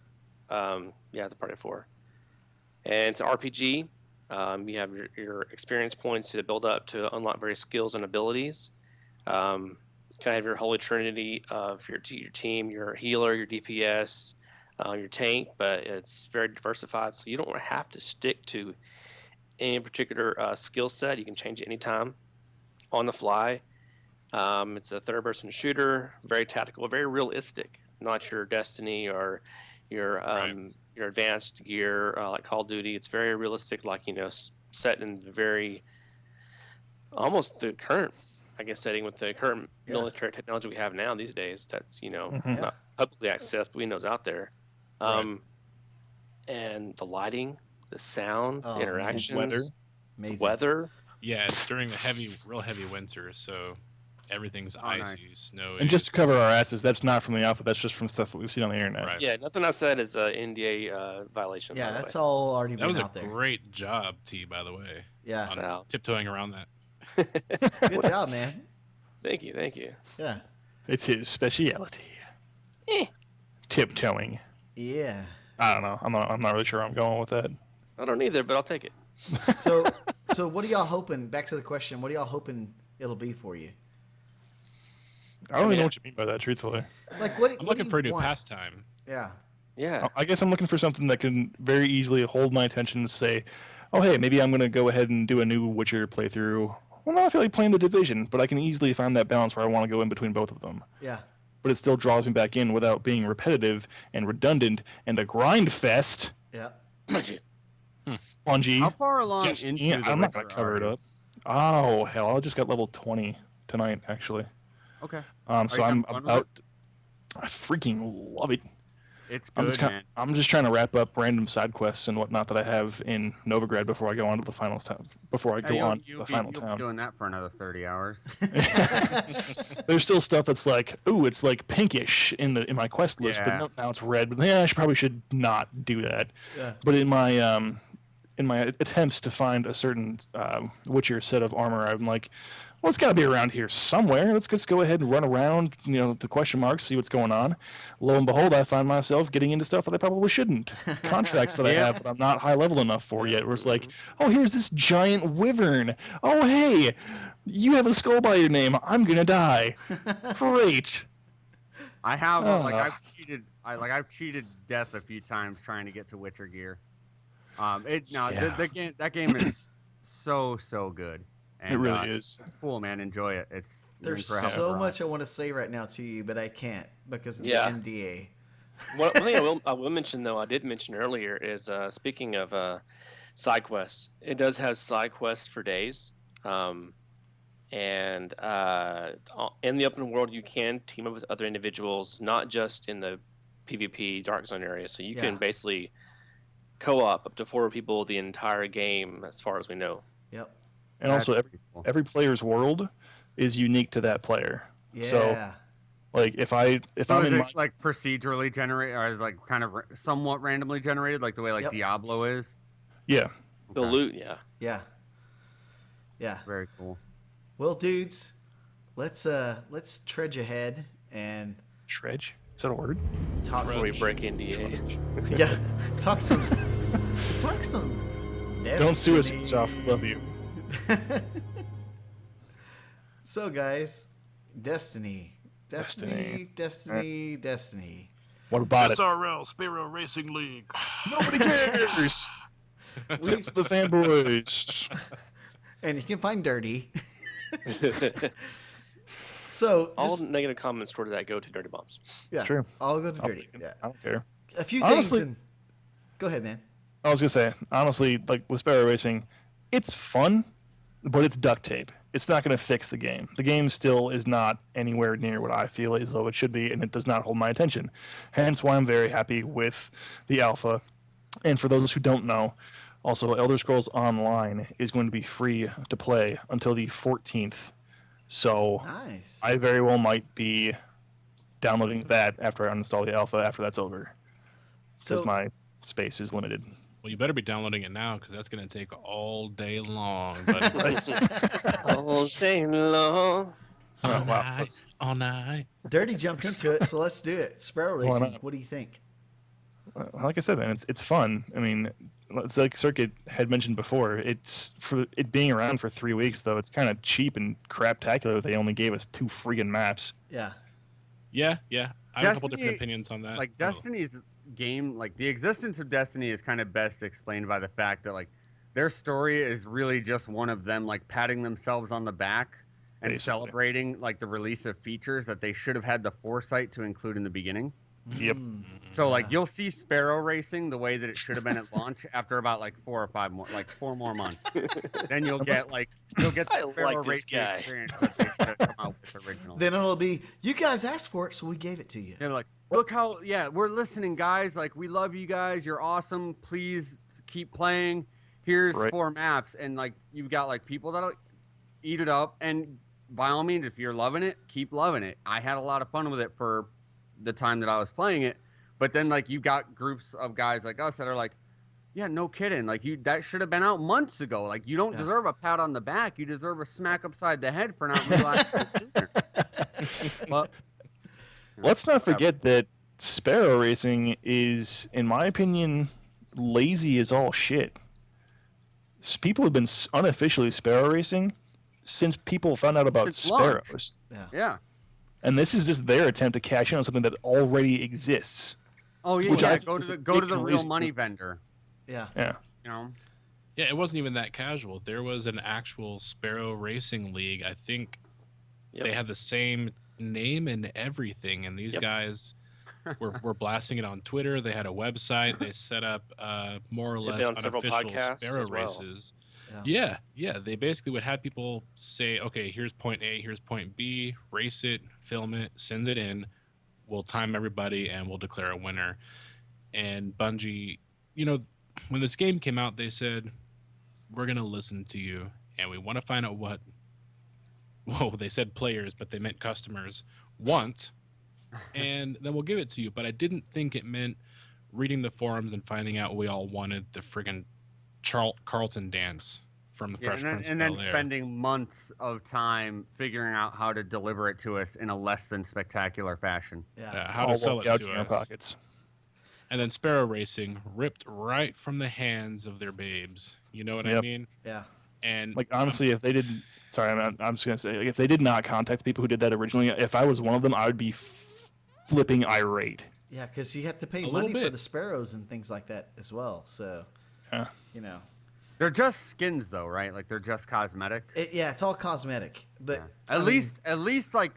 Yeah, the party of 4. And it's an RPG. You have your experience points to build up to unlock various skills and abilities. Kind of have your holy trinity of your team, your healer, your DPS, your tank, but it's very diversified, so you don't have to stick to any particular skill set. You can change it anytime on the fly. It's a third-person shooter, very tactical, very realistic. Not your Destiny or your advanced gear like Call of Duty. It's very realistic, like set in the very almost the current, I guess, setting with the current military technology we have now these days. That's not publicly accessed, but we know it's out there. And the lighting, the sound, the interactions, Amazing. weather. Yeah, it's during the real heavy winter, so everything's icy, snowy. And just to cover our asses, that's not from the alpha. That's just from stuff that we've seen on the internet. Right. Yeah, nothing I said is an NDA violation. Yeah, by the that's way. all already That been was a out there. great job, T, by the way. Yeah. On Wow. tiptoeing around that. Good job, man. Thank you. Yeah. It's his speciality. Tiptoeing. Yeah. I don't know. I'm not really sure where I'm going with that. I don't either, but I'll take it. So what are y'all hoping? Back to the question. What are y'all hoping it'll be for you? I don't even know what you mean by that, truthfully. Like what? I'm looking for a new want? pastime. Yeah. Yeah. I guess I'm looking for something that can very easily hold my attention and say, oh, hey, maybe I'm going to go ahead and do a new Witcher playthrough. Well, now I feel like playing the Division, but I can easily find that balance where I want to go in between both of them. Yeah. But it still draws me back in without being repetitive and redundant and a grind fest. Yeah. Bungie. How far along Destiny. into the I'm not going Witcher to cover are it you? up. Oh, hell. I just got level 20 tonight, actually. Okay. So you I'm having fun with about... I freaking love it. It's I'm good, just man. I'm just trying to wrap up random side quests and whatnot that I have in Novigrad before I go on to the final town. Before I go on to the final You'll be town. doing that for another 30 hours. There's still stuff that's like, ooh, it's like pinkish in my quest list, but Yeah. no, now it's red. But yeah, probably should not do that. Yeah. But in my attempts to find a certain Witcher set of armor, I'm like, well, it's got to be around here somewhere. Let's just go ahead and run around, the question marks, see what's going on. Lo and behold, I find myself getting into stuff that I probably shouldn't. Contracts that I have that I'm not high level enough for yet. Where it's like, oh, here's this giant wyvern. Oh, hey, you have a skull by your name. I'm gonna die. Great. I have Ugh. I've cheated death a few times trying to get to Witcher gear. Yeah. That game is so good. And, It really is. It's cool, man. Enjoy it. You're in There's for a hell of a so ride. much I want to say right now to you, but I can't because of Yeah. the NDA. One thing I will mention, though, I did mention earlier, is speaking of side quests, it does have side quests for days. And in the open world, you can team up with other individuals, not just in the PvP Dark Zone area. So you can basically co-op up to 4 people the entire game, as far as we know. Yep. And also, every player's world is unique to that player. Yeah. So, like, if So I'm is in it like procedurally generated, or is it like kind of somewhat randomly generated, like the way like Yep. Diablo is? yeah, The Okay. loot, yeah. Yeah. Very cool. Well, dudes, let's trudge ahead and Shredge. Is that a word? talk. Before we break NDAs. Yeah. Talk some. Don't sue us, Destiny. Joff. Love you. So, guys, Destiny. What about it? SRL, Sparrow Racing League. Nobody cares. Except for the fanboys. And you can find Dirty. So, All just, negative comments towards that go to Dirty Bombs. yeah, true. I'll go to Dirty. Yeah. I don't care. A few Honestly- things. Go ahead, man. I was gonna say, honestly, like with Sparrow Racing, it's fun, but it's duct tape. It's not gonna fix the game. The game still is not anywhere near what I feel as though it should be, and it does not hold my attention. Hence why I'm very happy with the alpha. And for those who don't know, also Elder Scrolls Online is going to be free to play until the 14th. So Nice. I very well might be downloading that after I uninstall the alpha after that's over, because So, my space is limited. Well, you better be downloading it now because that's going to take all day long. But All day long. Oh, all wow. night, all night. Dirty jumped into it, so let's do it. Sparrow Why Racing. not? What do you think? Like I said, man, it's fun. I mean, it's like Circuit had mentioned before. It's for it being around for 3 weeks, though. It's kind of cheap and craptacular. They only gave us 2 friggin' maps. Yeah. Yeah. I have a couple Destiny- different opinions on that. Like Oh. Destiny's game, like the existence of Destiny is kind of best explained by the fact that like their story is really just one of them like patting themselves on the back and Basically. celebrating like the release of features that they should have had the foresight to include in the beginning. Yep. So like you'll see Sparrow Racing the way that it should have been at launch after about like 4 more months. Then you'll get the I Sparrow like this Racing guy. experience that they should have come out with originally. Then it'll be, you guys asked for it, so we gave it to you. They're like, look how, we're listening, guys. Like, we love you guys. You're awesome. Please keep playing. Here's Right. 4 maps. And, like, you've got, like, people that'll eat it up. And by all means, if you're loving it, keep loving it. I had a lot of fun with it for the time that I was playing it. But then, like, you've got groups of guys like us that are like, yeah, no kidding. Like, that should have been out months ago. Like, you don't Yeah. deserve a pat on the back. You deserve a smack upside the head for not realizing it sooner. Well, Let's not forget that Sparrow Racing is, in my opinion, lazy as all shit. People have been unofficially Sparrow Racing since people found out about Since launch. Sparrows. yeah. And this is just their attempt to cash in on something that already exists. Oh yeah, Which yeah. I Go think to is the go to the real ridiculous. money vendor. Yeah. Yeah. You know. Yeah, it wasn't even that casual. There was an actual Sparrow Racing League. I think Yep. they had the same name and everything, and these Yep. guys were blasting it on Twitter. They had a website. They set up more or They've less been on several unofficial podcasts Sparrow as well. races. Yeah. Yeah. They basically would have people say, okay, here's point A, here's point B, race it, film it, send it in. We'll time everybody and we'll declare a winner. And Bungie, when this game came out, they said, we're going to listen to you and we want to find out what, they said players, but they meant customers want, and then we'll give it to you. But I didn't think it meant reading the forums and finding out we all wanted the friggin' Carlton dance from the Fresh Prince of and then Bel-Air. spending months of time figuring out how to deliver it to us in a less than spectacular fashion. Yeah. How to All sell while it gouging to our us. pockets. And then Sparrow Racing ripped right from the hands of their babes. You know what I Yep. mean? Yeah. And Like, honestly, if they didn't, sorry, I'm just gonna say, like, if they did not contact the people who did that originally, if I was one of them, I would be flipping irate. Yeah, because you have to pay A little money for bit. the sparrows and things like that as well. So, Yeah. you know, They're just skins though, right? Like they're just cosmetic. it's all cosmetic. But Yeah. I At mean, least like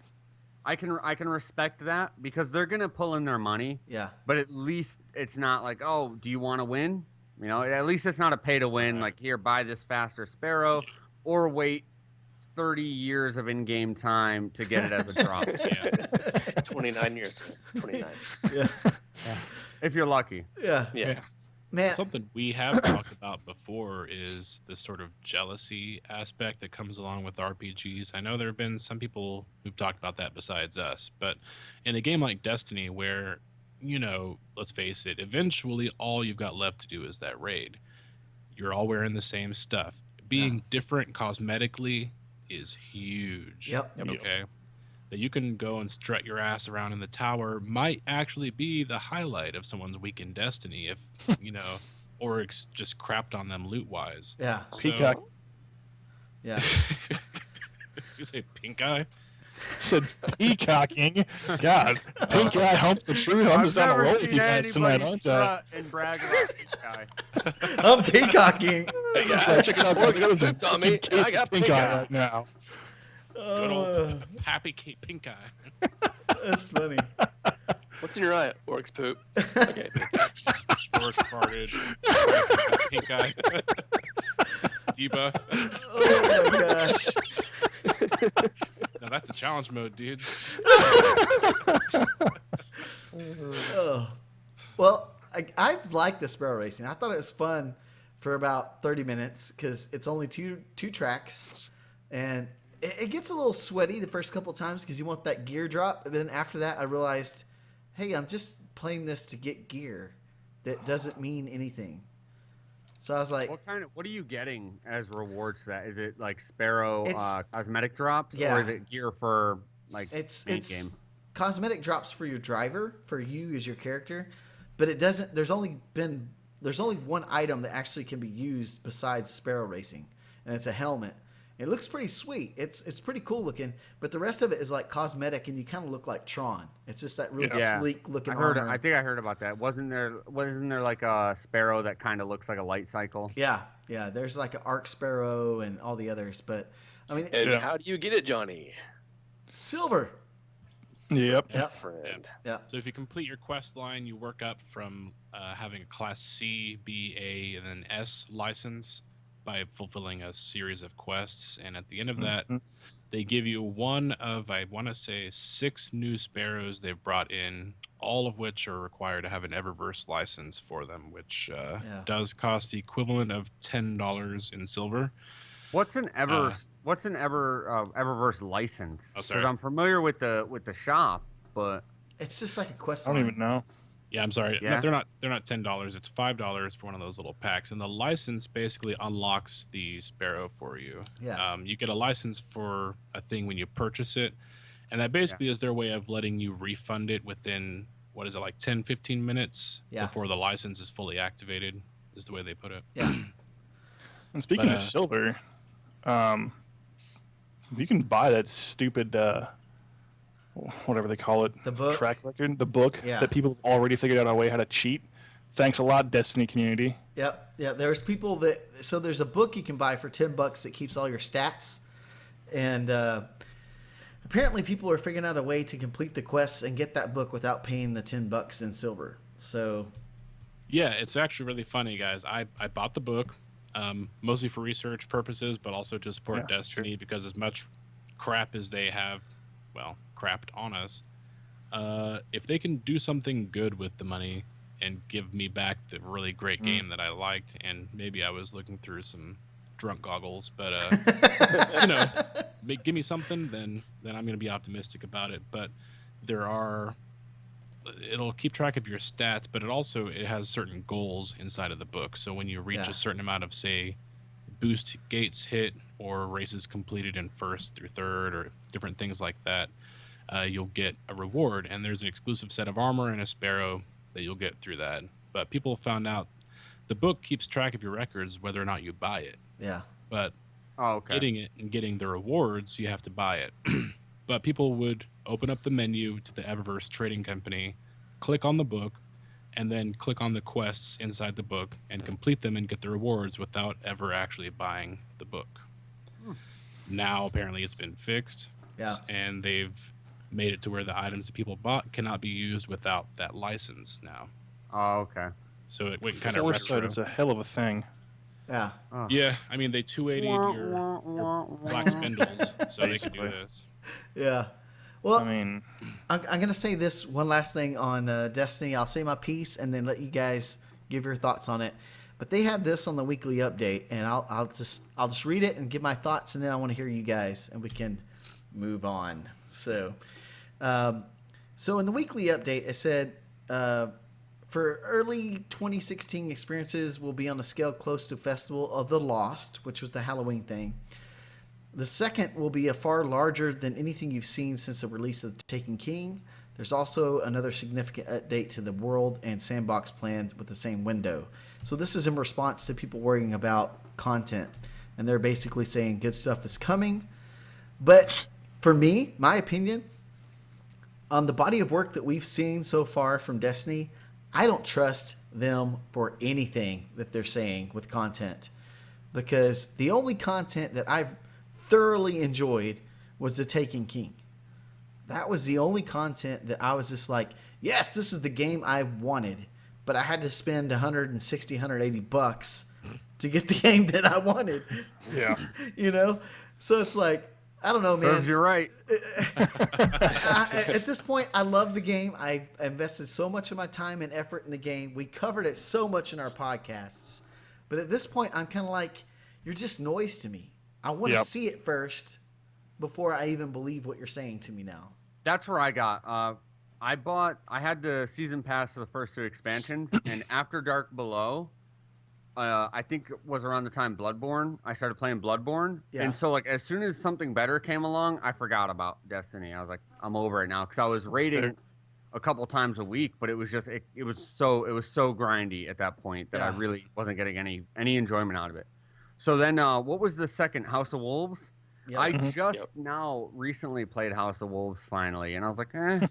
I can respect that because they're gonna pull in their money. yeah, But at least it's not like, oh, do you want to win? You know, at least it's not a pay to win. Like, here, buy this faster Sparrow, or wait 30 years of in-game time to get it as a drop. yeah. 29 years. 29. yeah, If you're lucky. yeah. Yes. Man, Something we have talked about before is the sort of jealousy aspect that comes along with RPGs. I know there have been some people who've talked about that besides us, but in a game like Destiny where, let's face it, eventually all you've got left to do is that raid. You're all wearing the same stuff. Being different cosmetically is huge. Yep. Okay. That you can go and strut your ass around in the tower might actually be the highlight of someone's week in Destiny if, or just crapped on them loot wise. yeah, Peacock yeah. Did you say pink eye? said peacocking. God, pink eye humps the truth. I'm just on a roll with you guys tonight, aren't I? And brag about this guy. I'm peacocking. Yeah, check it out, guys. I got a Pooped on me, case and I of got pink pink eye eye. right now. Good old happy pink eye. That's funny. What's in your eye? Orc's poop. Okay. Orc farted. Pink eye. Debuff. Oh my gosh. No, that's a challenge mode, dude. Oh. Well, I've liked the Sparrow Racing. I thought it was fun for about 30 minutes because it's only two tracks, and it gets a little sweaty the first couple of times because you want that gear drop. But then after that, I realized, hey, I'm just playing this to get gear that doesn't mean anything. So I was like, What are you getting as rewards for that? Is it like Sparrow It's- cosmetic drops, yeah. or is it gear for like it's main game? cosmetic drops for your driver, for you as your character, but it doesn't. There's only one item that actually can be used besides Sparrow Racing, and it's a helmet. It looks pretty sweet. It's pretty cool looking, but the rest of it is like cosmetic, and you kind of look like Tron. It's just that really Yeah. sleek looking I armor. think I heard about that. Wasn't there like a Sparrow that kind of looks like a light cycle? Yeah. There's like an Arc Sparrow and all the others, but I mean, And Yeah. how do you get it, Johnny? silver. Yep. Yep. Friend. Yeah. So if you complete your quest line, you work up from having a Class C, B, A, and then S license by fulfilling a series of quests. And at the end of that, they give you one of, I want to say, 6 new Sparrows they've brought in, all of which are required to have an Eververse license for them, which does cost the equivalent of $10 in silver. What's an Eververse license? Oh, Because sorry. I'm familiar with the shop, but It's just like a quest I don't line. even know. Yeah, I'm sorry. Yeah? No, they're not $10. It's $5 for one of those little packs, and the license basically unlocks the Sparrow for you. Yeah. You get a license for a thing when you purchase it, and that basically is their way of letting you refund it within, what is it, like 10, 15 minutes Yeah. before the license is fully activated, is the way they put it. Yeah. And speaking But, of silver, you can buy that stupid whatever they call it, The book? track record, the book Yeah. that people have already figured out a way how to cheat. Thanks a lot, Destiny community. Yep. Yeah. There's people that. So there's a book you can buy for $10 that keeps all your stats, and apparently people are figuring out a way to complete the quests and get that book without paying the $10 in silver. So. Yeah, it's actually really funny, guys. I bought the book, mostly for research purposes, but also to support Destiny because as much crap as they have, well, crapped on us, if they can do something good with the money and give me back the really great game that I liked, and maybe I was looking through some drunk goggles, but give me something, then I'm going to be optimistic about it. But it'll keep track of your stats, but it has certain goals inside of the book. So when you reach a certain amount of, say, boost gates hit or races completed in first through third or different things like that, you'll get a reward, and there's an exclusive set of armor and a sparrow that you'll get through that. But people found out the book keeps track of your records whether or not you buy it. Yeah. But getting it and getting the rewards, you have to buy it. But people would open up the menu to the Eververse Trading Company, click on the book, and then click on the quests inside the book and complete them and get the rewards without ever actually buying the book. Now, apparently, it's been fixed. Yeah. And they've made it to where the items that people bought cannot be used without that license now. Oh, okay. So it went kind of Foresight retro. is a hell of a thing. Yeah. Oh. Yeah, I mean, they 280'd your black spindles so they could do Basically. this. Yeah. Well, I mean, I'm going to say this one last thing on Destiny. I'll say my piece and then let you guys give your thoughts on it. But they had this on the weekly update, and I'll just read it and give my thoughts, and then I want to hear you guys, and we can move on. So in the weekly update, it said for early 2016 experiences will be on a scale close to Festival of the Lost, which was the Halloween thing. The second will be a far larger than anything you've seen since the release of Taken King. There's also another significant update to the world and sandbox planned with the same window. So this is in response to people worrying about content. And they're basically saying good stuff is coming. But for me, my opinion, on the body of work that we've seen so far from Destiny, I don't trust them for anything that they're saying with content. Because the only content that I've thoroughly enjoyed was the Taken King. That was the only content that I was just like, yes, this is the game I wanted, but I had to spend $160, $180 to get the game that I wanted. yeah. So it's like, I don't know, man. Serves you right. At this point, I love the game. I invested so much of my time and effort in the game. We covered it so much in our podcasts. But at this point, I'm kind of like, you're just noise to me. I want to see it first before I even believe what you're saying to me now. That's where I got. I had the season pass for the first 2 expansions, and After Dark Below, I think it was around the time Bloodborne. I started playing Bloodborne, and so like as soon as something better came along, I forgot about Destiny. I was like, I'm over it now because I was raiding a couple times a week, but it was just it was so grindy at that point that I really wasn't getting any enjoyment out of it. So then, what was the second, House of Wolves? Yep. I just now recently played House of Wolves finally, and I was like, eh.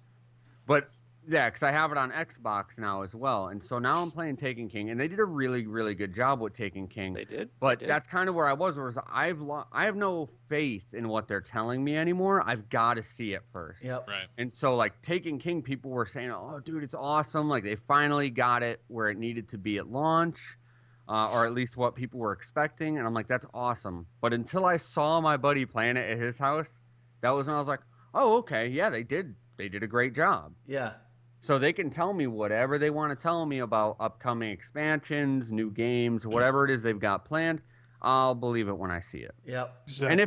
But yeah, because I have it on Xbox now as well, and so now I'm playing Taken King, and they did a really, really good job with Taken King. They did. But that's kind of where I was I have no faith in what they're telling me anymore. I've got to see it first. Yep. Right. And so like Taken King, people were saying, oh, dude, it's awesome. Like they finally got it where it needed to be at launch. Or at least what people were expecting. And I'm like, that's awesome. But until I saw my buddy playing it at his house, that was when I was like, oh, okay. Yeah, they did a great job. Yeah. So they can tell me whatever they want to tell me about upcoming expansions, new games, whatever it is they've got planned. I'll believe it when I see it. Yep. Exactly.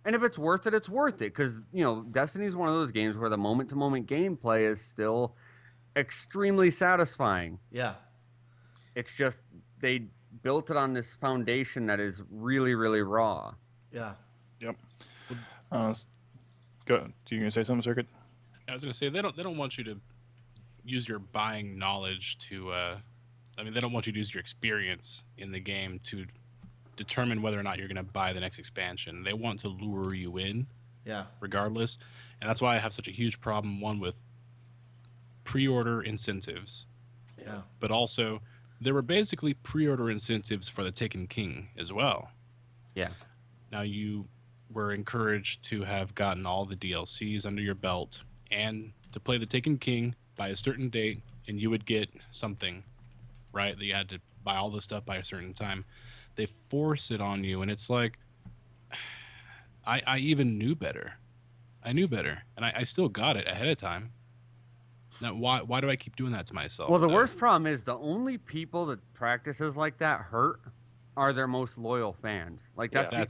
And if it's worth it, it's worth it. Because, Destiny is one of those games where the moment-to-moment gameplay is still extremely satisfying. Yeah. It's just they built it on this foundation that is really, really raw. Yeah. Yep. Go. You gonna say something, Circuit? I was gonna say they don't want you to use your buying knowledge to. They don't want you to use your experience in the game to determine whether or not you're gonna buy the next expansion. They want to lure you in. Yeah. Regardless, And that's why I have such a huge problem, one, with pre-order incentives, Yeah. but also there were basically pre-order incentives for the Taken King as well. Yeah. Now you were encouraged to have gotten all the DLCs under your belt and to play the Taken King by a certain date, and you would get something, right? That you had to buy all this stuff by a certain time. They force it on you, and it's like, I even knew better. I knew better, and I still got it ahead of time. Now, why do I keep doing that to myself? Well, the though? worst problem is the only people that practices like that hurt are their most loyal fans. Like that's Yeah.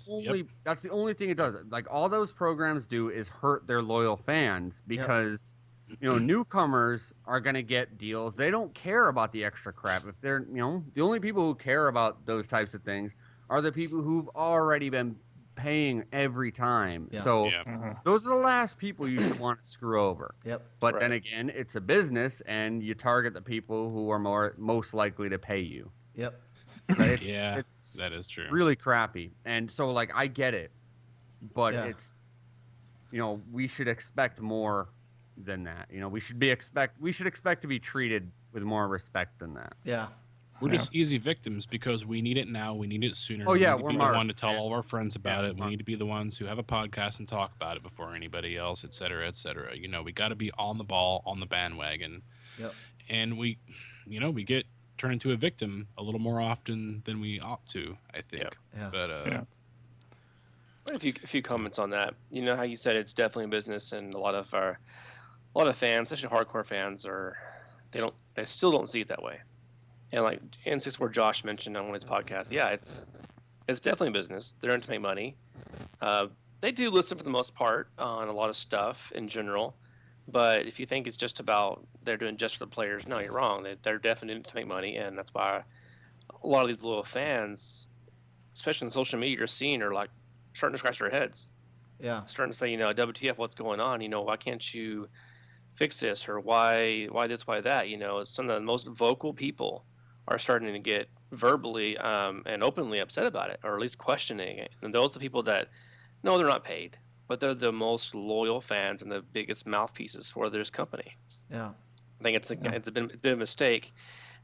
that's the only thing it does. Like all those programs do is hurt their loyal fans because newcomers are going to get deals. They don't care about the extra crap. If they're, the only people who care about those types of things are the people who've already been paying every time. Yeah. So Yeah. those are the last people you should want to screw over. Yep. But then Right. again, it's a business, and you target the people who are most likely to pay you. Yep. Right? Yeah, It's that is true. really crappy. And so, like, I get it, but Yeah. it's, we should expect more than that. We should expect to be treated with more respect than that. Yeah. We're just easy victims because we need it now. We need it sooner. Oh, yeah, we need we're to be the one to marks, tell man. all of our friends about Yeah, it. We marks. need to be the ones who have a podcast and talk about it before anybody else, et cetera, et cetera. We got to be on the ball, on the bandwagon. Yep. And we get turned into a victim a little more often than we ought to, I think. Yep. Yeah. But Yeah. A few comments on that. You know how you said it's definitely a business, and a lot of fans, especially hardcore fans, they still don't see it that way. And like N64 Josh mentioned on one of his podcasts, yeah, it's definitely a business. They're in to make money. They do listen for the most part on a lot of stuff in general, but if you think it's just about they're doing just for the players, no, you're wrong. They're definitely in to make money, and that's why a lot of these little fans, especially in social media, you're seeing are like starting to scratch their heads, Yeah. starting to say, WTF, what's going on? Why can't you fix this, or why this, why that? Some of the most vocal people are starting to get verbally and openly upset about it, or at least questioning it. And those are the people that, no, they're not paid, but they're the most loyal fans and the biggest mouthpieces for this company. Yeah. I think it's been a mistake.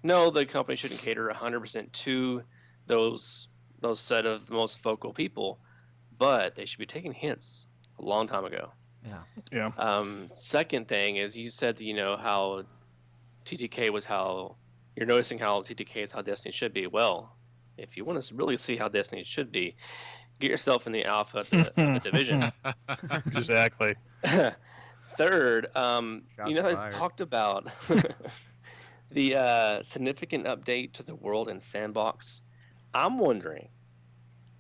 No, the company shouldn't cater 100% to those set of most vocal people, but they should be taking hints a long time ago. Yeah. Yeah. Second thing is, you said how TTK was how you're noticing how TTK is how Destiny should be. Well, if you want to really see how Destiny should be, get yourself in the alpha of the division. Exactly. Third, Shots I fired. talked about the significant update to the world in Sandbox. I'm wondering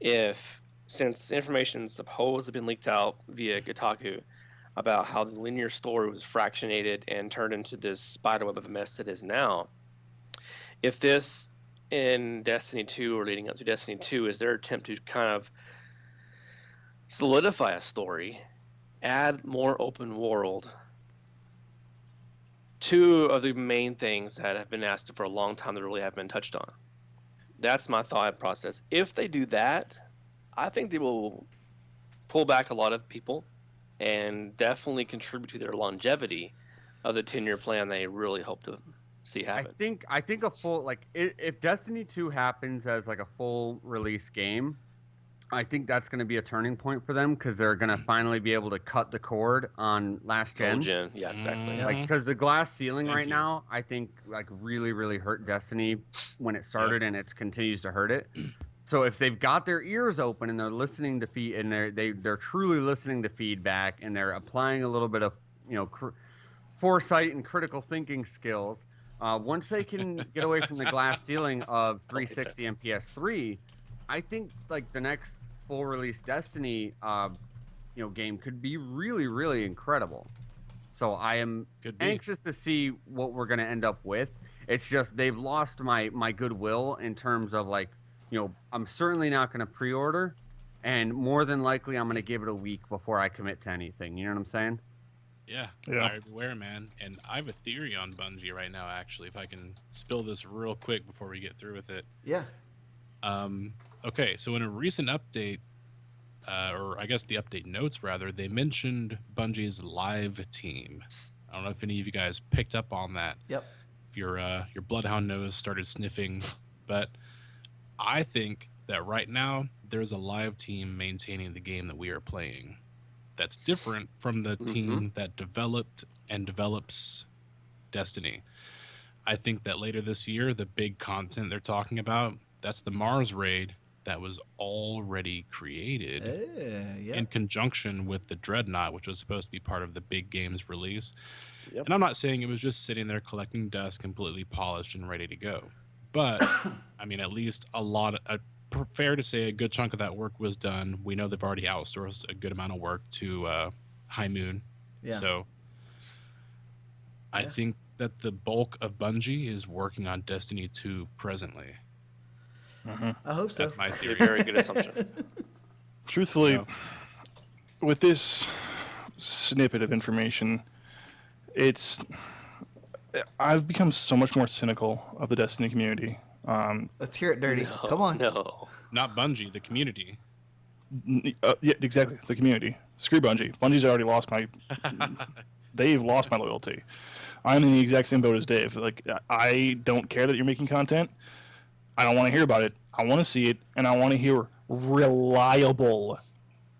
if, since information supposed to have been leaked out via Kotaku about how the linear story was fractionated and turned into this spiderweb of a mess that is now, if this in Destiny 2 or leading up to Destiny 2 is their attempt to kind of solidify a story, add more open world. Two of the main things that have been asked for a long time that really haven't been touched on. That's my thought process. If they do that, I think they will pull back a lot of people and definitely contribute to their longevity of the 10-year plan they really hope to see happen. I think a full, like, if Destiny 2 happens as like a full release game, I think that's going to be a turning point for them, because they're going to finally be able to cut the cord on last gen. Old gen. Yeah, exactly. Mm. Like, because the glass ceiling Thank right you. now, I think, like, really, really hurt Destiny when it started, and it continues to hurt it. So if they've got their ears open and they're listening to they're truly listening to feedback, and they're applying a little bit of foresight and critical thinking skills, once they can get away from the glass ceiling of 360 and PS3, I think like the next full release Destiny game could be really, really incredible. So I am Could be. anxious to see what we're going to end up with. It's just they've lost my goodwill in terms of, like, I'm certainly not going to pre-order, and more than likely I'm going to give it a week before I commit to anything. You know what I'm saying? Yeah, Yeah. buyer beware, man. And I have a theory on Bungie right now, actually, if I can spill this real quick before we get through with it. Yeah. Okay, so in a recent update, or I guess the update notes rather, they mentioned Bungie's live team. I don't know if any of you guys picked up on that. Yep. If your bloodhound nose started sniffing, but I think that right now there's a live team maintaining the game that we are playing. That's different from the team that developed and develops Destiny. I think that later this year, the big content they're talking about, that's the Mars raid that was already created in conjunction with the Dreadnought, which was supposed to be part of the big game's release. Yep. And I'm not saying it was just sitting there collecting dust, completely polished and ready to go. But, I mean, at least fair to say a good chunk of that work was done. We know they've already outsourced a good amount of work to High Moon. Yeah. So I think that the bulk of Bungie is working on Destiny 2 presently. I hope so. That's my That's a theory. very good assumption. Truthfully, with this snippet of information, I've become so much more cynical of the Destiny community. Let's hear it, Dirty. No, Come on. No. Not Bungie, the community. Yeah, exactly. The community. Screw Bungie. Bungie's already lost they've lost my loyalty. I'm in the exact same boat as Dave. Like, I don't care that you're making content. I don't want to hear about it. I want to see it, and I want to hear reliable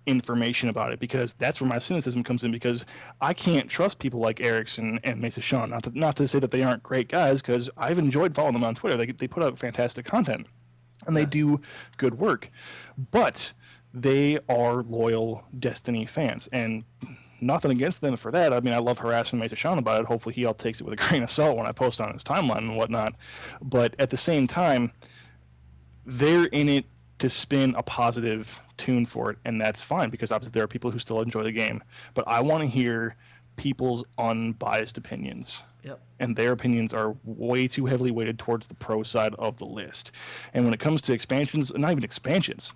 information about it, because that's where my cynicism comes in, because I can't trust people like Erickson and Mesa Sean. Not to say that they aren't great guys, because I've enjoyed following them on Twitter. They put out fantastic content, and they do good work. But they are loyal Destiny fans, and nothing against them for that. I mean, I love harassing Mesa Sean about it. Hopefully he all takes it with a grain of salt when I post on his timeline and whatnot. But at the same time, they're in it to spin a positive tune for it, and that's fine, because obviously there are people who still enjoy the game. But I want to hear people's unbiased opinions. Yep. And their opinions are way too heavily weighted towards the pro side of the list. And when it comes to expansions, not even expansions,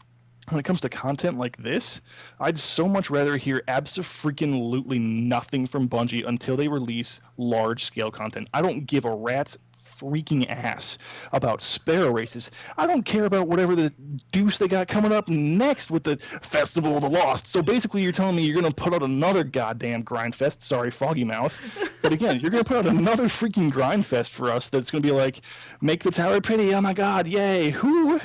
when it comes to content like this, I'd so much rather hear abso-freaking-lutely nothing from Bungie until they release large-scale content. I don't give a rat's freaking ass about sparrow races. I don't care about whatever the deuce they got coming up next with the Festival of the Lost. So basically you're telling me you're going to put out another goddamn Grindfest. Sorry, Foggy Mouth. But again, you're going to put out another freaking Grindfest for us that's going to be like, make the tower pretty, oh my god, yay. Who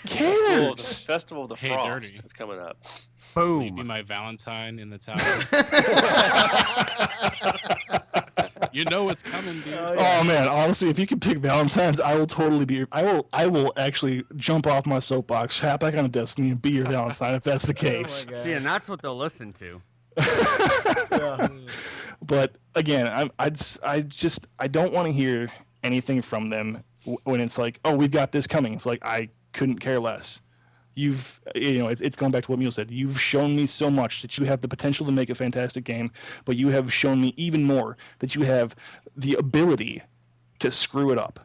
cares? Festival of the Hey, Frost Dirty. is coming up. Will you be Boom. my Valentine in the tower? You know it's coming, dude. Oh man, honestly, if you could pick Valentine's, I will totally be. I will actually jump off my soapbox, hop back on Destiny, and be your Valentine if that's the case. Oh my See, and that's what they'll listen to. But again, I don't want to hear anything from them when it's like, oh, we've got this coming. It's like, I couldn't care less. It's going back to what Mule said. You've shown me so much that you have the potential to make a fantastic game, but you have shown me even more that you have the ability to screw it up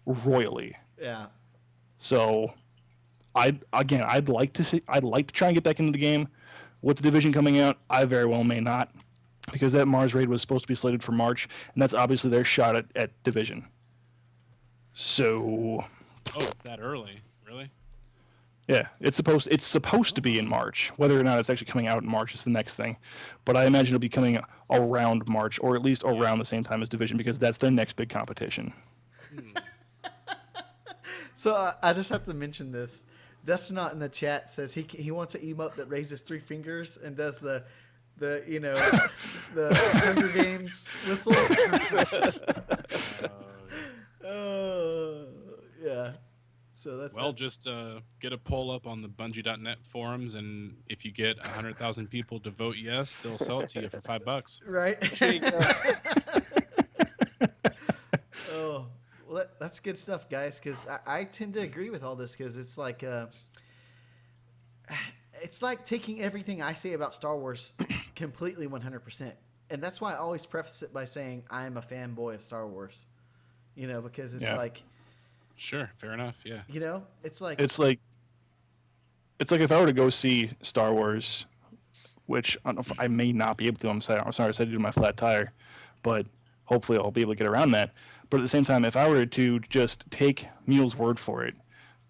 royally. Yeah. So, I'd like to try and get back into the game. With the Division coming out, I very well may not, because that Mars raid was supposed to be slated for March, and that's obviously their shot at Division. So, Oh, it's that early, really? yeah, it's supposed to be in March. Whether or not it's actually coming out in March is the next thing. But I imagine it'll be coming around March, or at least around the same time as Division, because that's their next big competition. So I just have to mention this. Destinot in the chat says he wants an emote that raises 3 fingers and does the the Hunger Games whistle. Yeah. So that's Just get a poll up on the Bungie.net forums, and if you get 100,000 people to vote yes, they'll sell it to you for $5. right. Oh, well, that's good stuff, guys. Because I tend to agree with all this, because it's like taking everything I say about Star Wars completely 100%, and that's why I always preface it by saying I am a fanboy of Star Wars. Because it's like. Sure, fair enough. Yeah. It's like if I were to go see Star Wars, which I may not be able to. I'm sorry, I said to do my flat tire, but hopefully I'll be able to get around that. But at the same time, if I were to just take Mule's word for it,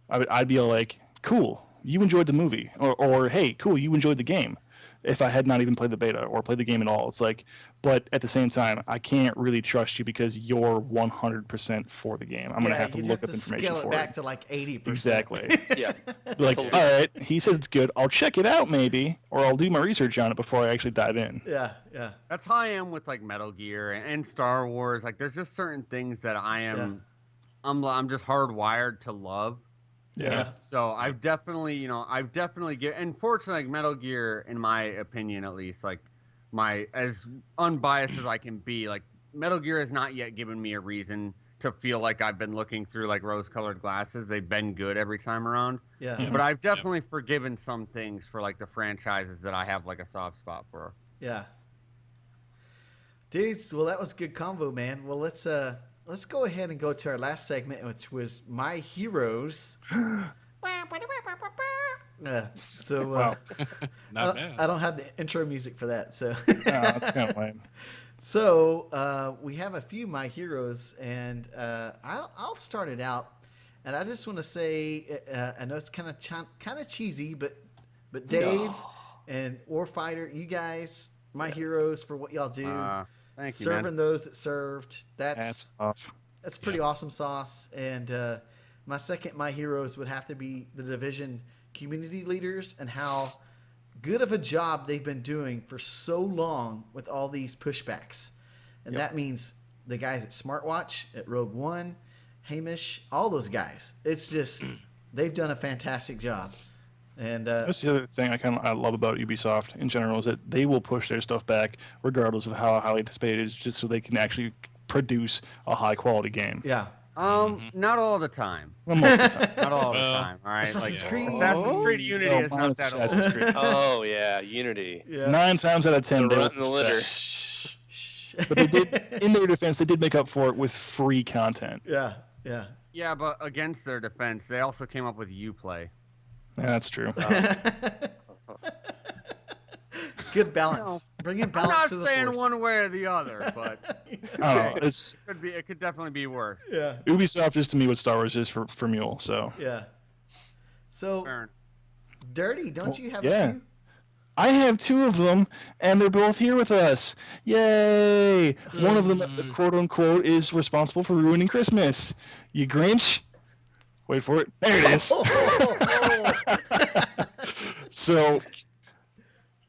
I'd be like, cool. you enjoyed the movie, or hey, cool, you enjoyed the game. If I had not even played the beta or played the game at all, it's like, but at the same time, I can't really trust you because you're 100% for the game. I'm gonna have to you'd look have up to information scale it for back it. to like 80%. Exactly. Yeah. Like, Totally. all right, he says it's good. I'll check it out maybe, or I'll do my research on it before I actually dive in. Yeah, yeah. That's how I am with like Metal Gear and Star Wars. Like, there's just certain things that I'm just hardwired to love. Yeah. So I've definitely get. And fortunately, like Metal Gear, in my opinion at least, like my as unbiased as I can be, like Metal Gear has not yet given me a reason to feel like I've been looking through like rose-colored glasses. They've been good every time around. Yeah. But I've definitely forgiven some things for like the franchises that I have like a soft spot for. Yeah. Dudes, well, that was a good combo, man. Well, let's go ahead and go to our last segment, which was My Heroes. Wow. Not bad. I don't have the intro music for that, so. That's kind of lame. So we have a few My Heroes, and I'll start it out. And I just want to say, I know it's kind of cheesy, but Dave and Warfighter, you guys, My Heroes for what y'all do. Thank you, Serving man. those that served. That's tough. That's pretty awesome sauce. And my second My Heroes would have to be the Division community leaders and how good of a job they've been doing for so long with all these pushbacks. And that means the guys at Smartwatch, at Rogue One, Hamish, all those guys. It's just, they've done a fantastic job. And That's the other thing I love about Ubisoft in general is that they will push their stuff back regardless of how highly anticipated it is, just so they can actually produce a high quality game. yeah. Not all the time. Well, most of the time. Not all the Well, time. All right. Assassin's Creed. Assassin's Creed Unity is not that old. Assassin's Creed. Oh yeah, Unity. Yeah. 9 times out of 10, The they rut will in the push litter. back. Shh. But they did, in their defense, they did make up for it with free content. Yeah. Yeah. Yeah, but against their defense, they also came up with Uplay. Yeah, that's true. Good balance. Bring in I'm balance not to the saying force. one way or the other, but I don't know. It's it could definitely be worse. Yeah. Ubisoft is to me what Star Wars is for Mule. So Yeah. So, Fair. Dirty, don't you have yeah. a few? I have 2 of them, and they're both here with us. Yay! One of them, quote unquote, is responsible for ruining Christmas. You Grinch. Wait for it. There it is. So,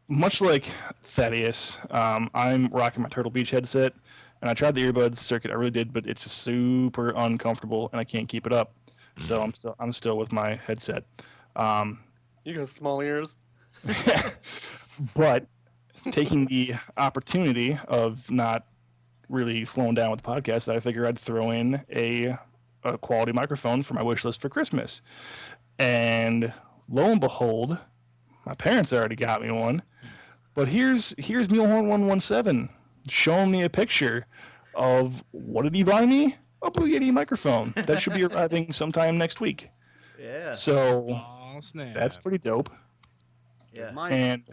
much like Thaddeus, I'm rocking my Turtle Beach headset, and I tried the earbuds circuit. I really did, but it's just super uncomfortable, and I can't keep it up. So I'm still with my headset. You got small ears. But taking the opportunity of not really slowing down with the podcast, I figured I'd throw in a quality microphone for my wish list for Christmas. And lo and behold, my parents already got me one. But here's Mulehorn 117 showing me a picture of, what did he buy me? A Blue Yeti microphone. That should be arriving sometime next week. Yeah. So Oh, snap. that's pretty dope. Yeah. Mine, And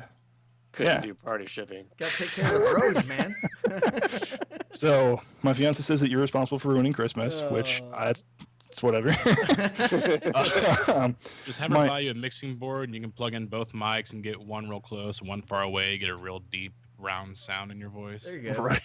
Couldn't Yeah. do party shipping. Gotta take care of the bros, man. so my fiance says that you're responsible for ruining Christmas, which it's whatever. Just have her my- buy you a mixing board, and you can plug in both mics and get one real close, one far away, get a real deep, round sound in your voice. There you go. Right.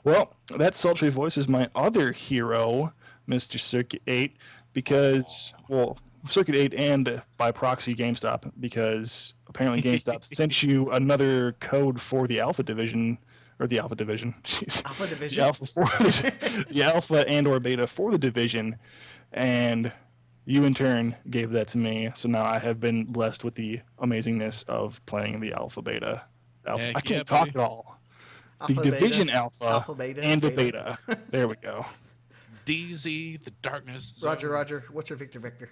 Well, that sultry voice is my other hero, Mr. Circuit 8, because, well, Circuit 8 and by proxy GameStop, because apparently GameStop sent you another code for the Alpha Division, or the Alpha Division. Jeez. Alpha The Division. Alpha, the Alpha and or Beta for the Division, and you in turn gave that to me, so now I have been blessed with the amazingness of playing the Alpha Beta. Alpha. Heck I can't yeah, talk buddy. at all. Alpha, The Division beta, Alpha, Alpha, beta, and the beta. Beta. There we go. DZ, the darkness. Roger, zone. Roger. What's your Victor?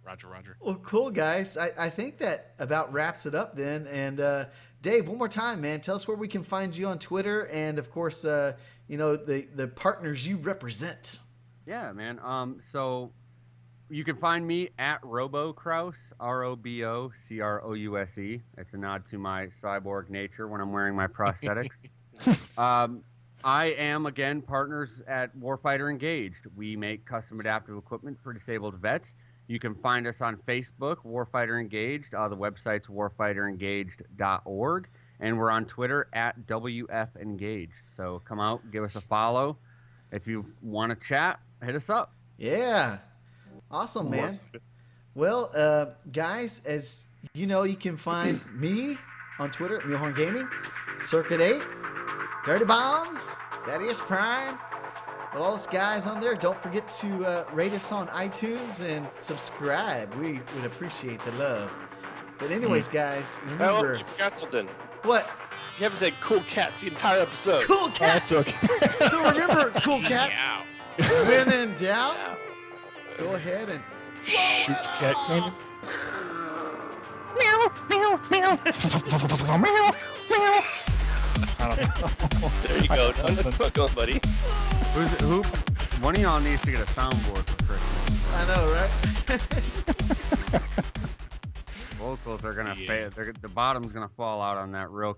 Roger. Well, cool, guys. I think that about wraps it up then. And Dave, one more time, man. Tell us where we can find you on Twitter, and of course, the partners you represent. yeah, man. So you can find me at RoboCrouse, RoboCrouse. It's a nod to my cyborg nature when I'm wearing my prosthetics. I am, again, partners at Warfighter Engaged. We make custom adaptive equipment for disabled vets. You can find us on Facebook, Warfighter Engaged. The website's warfighterengaged.org. And we're on Twitter at WF Engaged. So come out, give us a follow. If you want to chat, hit us up. Yeah. Awesome, man. Well, guys, as you know, you can find me on Twitter at Mulehorn Gaming, Circuit 8, Dirty Bombs, that is Prime. But all us guys on there, don't forget to rate us on iTunes and subscribe. We would appreciate the love. But anyways, guys, remember... Oh, you forgot something. What? You haven't said cool cats the entire episode. Cool cats! That's okay. So remember, cool cats, when in doubt, go ahead and... Shoot the cat cannon. There you go. Keep going, buddy. Who? One of y'all needs to get a soundboard for Christmas. I know, right? Vocals are gonna fail. The bottom's gonna fall out on that real